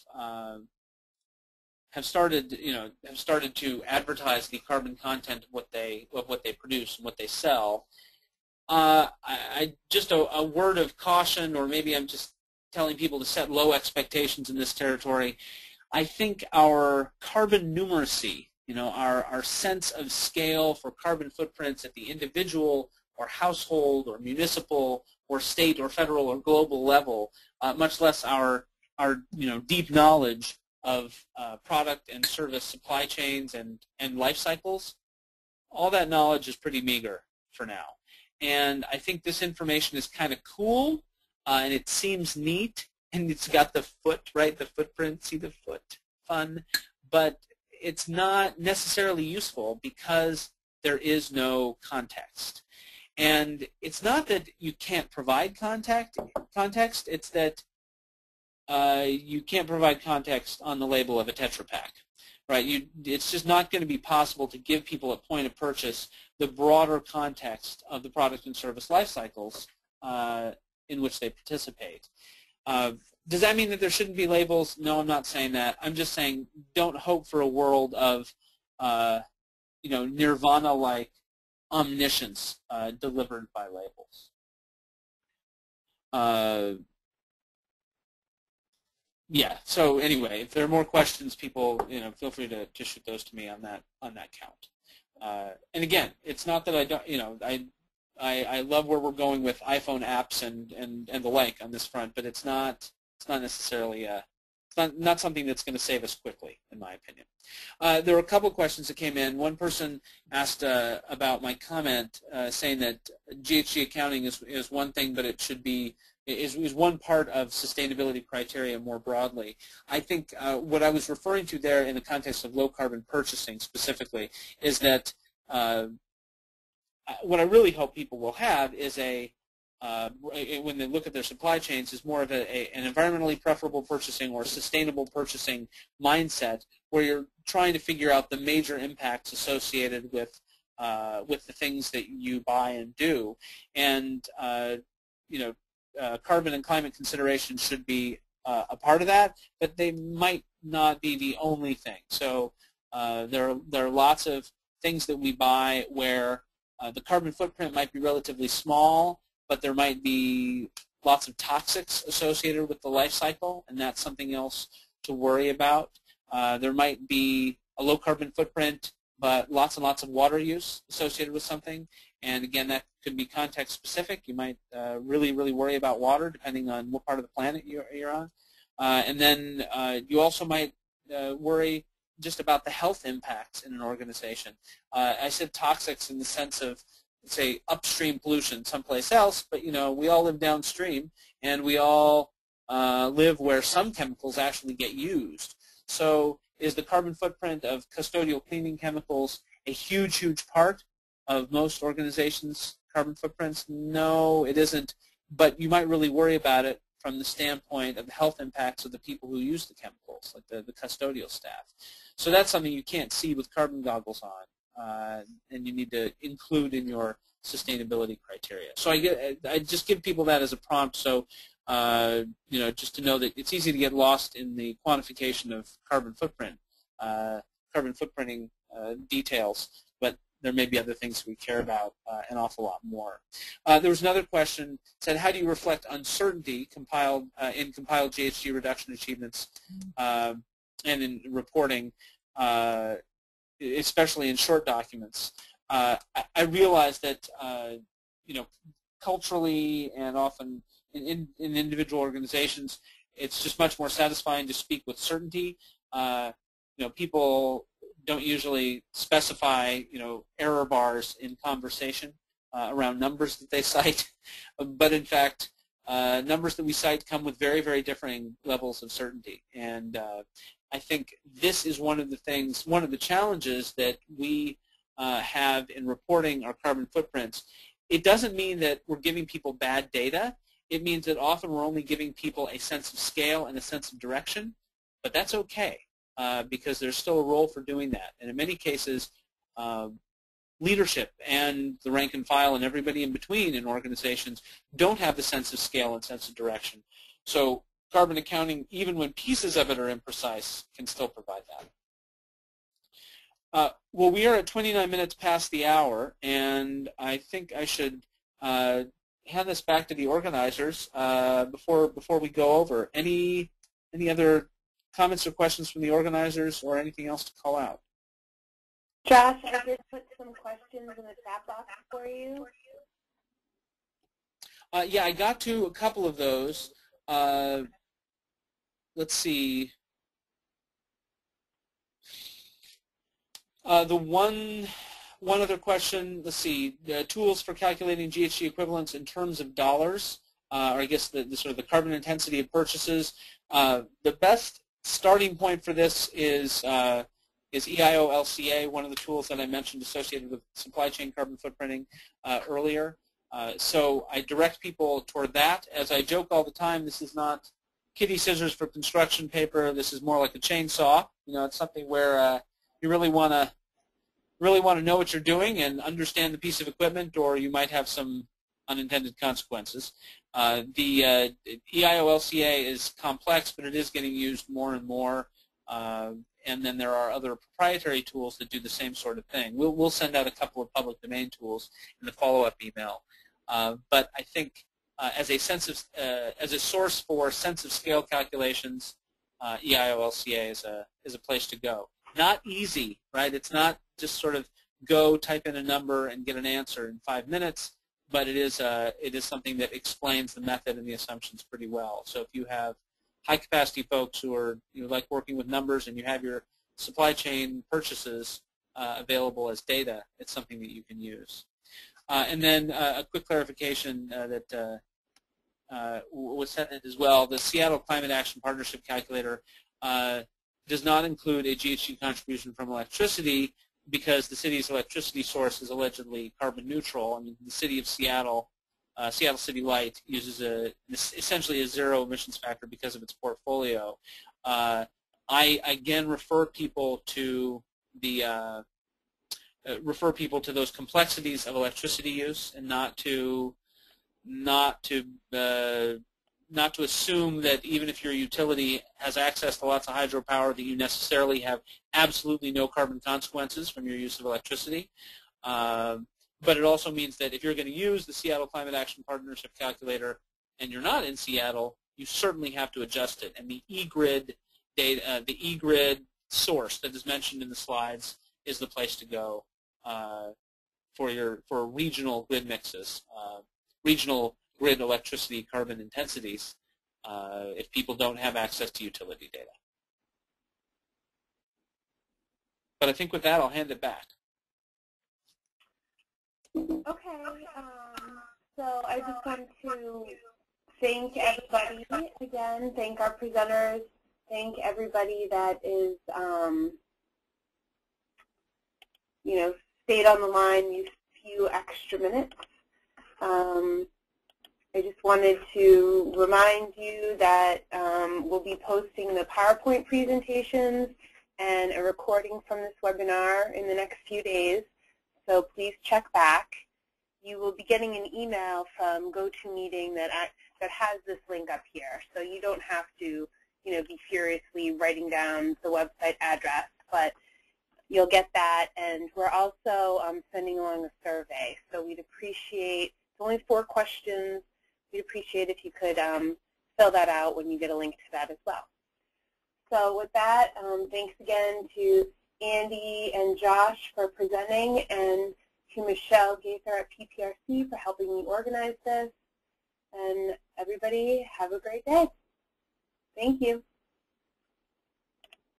started to advertise the carbon content of what they produce and what they sell. Just a word of caution, or maybe I'm just telling people to set low expectations in this territory. I think our carbon numeracy, our sense of scale for carbon footprints at the individual or household or municipal or state or federal or global level, much less our deep knowledge of product and service supply chains and life cycles, all that knowledge is pretty meager for now. And I think this information is kind of cool, and it seems neat, and it's got the foot, right, the footprint, see the foot, fun, but it's not necessarily useful because there is no context. And it's not that you can't provide context, it's that you can't provide context on the label of a Tetra Pak, right? It's just not going to be possible to give people at point of purchase the broader context of the product and service life cycles in which they participate. Does that mean that there shouldn't be labels? No, I'm not saying that. I'm just saying don't hope for a world of nirvana-like omniscience delivered by labels. Yeah. So anyway, if there are more questions, people, feel free to shoot those to me on that count. And again, it's not that I don't, I love where we're going with iPhone apps and the like on this front, but it's not necessarily it's not something that's going to save us quickly, in my opinion. There were a couple of questions that came in. One person asked about my comment saying that GHG accounting is one thing, but it should be is one part of sustainability criteria more broadly. I think what I was referring to there in the context of low carbon purchasing specifically is that what I really hope people will have is when they look at their supply chains, is more of an environmentally preferable purchasing or sustainable purchasing mindset, where you're trying to figure out the major impacts associated with the things that you buy and do, and carbon and climate considerations should be a part of that, but they might not be the only thing. So there are lots of things that we buy where the carbon footprint might be relatively small, but there might be lots of toxics associated with the life cycle, and that's something else to worry about. There might be a low carbon footprint, but lots and lots of water use associated with something. And again, that could be context specific. You might really, really worry about water depending on what part of the planet you're on. And then you also might worry just about the health impacts in an organization. I said toxics in the sense of, say, upstream pollution someplace else, but we all live downstream, and we all live where some chemicals actually get used. So is the carbon footprint of custodial cleaning chemicals a huge, huge part of most organizations' carbon footprints? No, it isn't, but you might really worry about it from the standpoint of the health impacts of the people who use the chemicals, like the custodial staff. So that's something you can't see with carbon goggles on, and you need to include in your sustainability criteria. So I just give people that as a prompt, so just to know that it's easy to get lost in the quantification of carbon footprinting details, but there may be other things we care about an awful lot more. There was another question, said, how do you reflect uncertainty compiled in compiled GHG reduction achievements and in reporting, especially in short documents? I realize that culturally and often in individual organizations, it's just much more satisfying to speak with certainty. People don't usually specify, error bars in conversation around numbers that they cite, but in fact, numbers that we cite come with very, very differing levels of certainty. And I think this is one of the challenges that we have in reporting our carbon footprints. It doesn't mean that we're giving people bad data. It means that often we're only giving people a sense of scale and a sense of direction, but that's okay. Because there's still a role for doing that. And in many cases, leadership and the rank and file and everybody in between in organizations don't have the sense of scale and sense of direction. So carbon accounting, even when pieces of it are imprecise, can still provide that. Well, we are at 29 minutes past the hour, and I think I should hand this back to the organizers before we go over. Any other comments or questions from the organizers, or anything else to call out? Josh, I did put some questions in the chat box for you. Yeah, I got to a couple of those. Let's see. The one other question, let's see, tools for calculating GHG equivalents in terms of dollars, or I guess the sort of the carbon intensity of purchases. The best starting point for this is EIO-LCA, one of the tools that I mentioned associated with supply chain carbon footprinting earlier. So I direct people toward that. As I joke all the time, this is not kitty scissors for construction paper. This is more like a chainsaw. It's something where you really want to know what you're doing and understand the piece of equipment, or you might have some unintended consequences. The EIO-LCA is complex, but it is getting used more and more. And then there are other proprietary tools that do the same sort of thing. We'll send out a couple of public domain tools in the follow-up email. But I think as a source for sense of scale calculations, EIO-LCA is a place to go. Not easy, right? It's not just sort of go type in a number and get an answer in 5 minutes, but it is something that explains the method and the assumptions pretty well. So if you have high-capacity folks who are like working with numbers, and you have your supply chain purchases available as data, it's something that you can use. And then a quick clarification that was sent in as well. The Seattle Climate Action Partnership Calculator does not include a GHG contribution from electricity, because the city's electricity source is allegedly carbon neutral. I mean, the city of Seattle, Seattle City Light, uses essentially a zero emissions factor because of its portfolio. I again refer people to those complexities of electricity use, and not to assume that even if your utility has access to lots of hydropower, that you necessarily have absolutely no carbon consequences from your use of electricity. But it also means that if you're going to use the Seattle Climate Action Partnership Calculator and you're not in Seattle, you certainly have to adjust it. And the eGrid data, the eGrid source that is mentioned in the slides is the place to go for regional grid mixes, regional grid electricity carbon intensities, if people don't have access to utility data. But I think with that, I'll hand it back. Okay, so I just want to thank everybody again, thank our presenters, thank everybody that is, you know, stayed on the line these few extra minutes. I just wanted to remind you that we'll be posting the PowerPoint presentations and a recording from this webinar in the next few days, so please check back. You will be getting an email from GoToMeeting that has this link up here, so you don't have to, you know, be furiously writing down the website address, but you'll get that. And we're also sending along a survey, so we'd appreciate, it's only 4 questions, we'd appreciate if you could fill that out when you get a link to that as well. So with that, thanks again to Andy and Josh for presenting, and to Michelle Gaither at PPRC for helping me organize this. And everybody, have a great day. Thank you.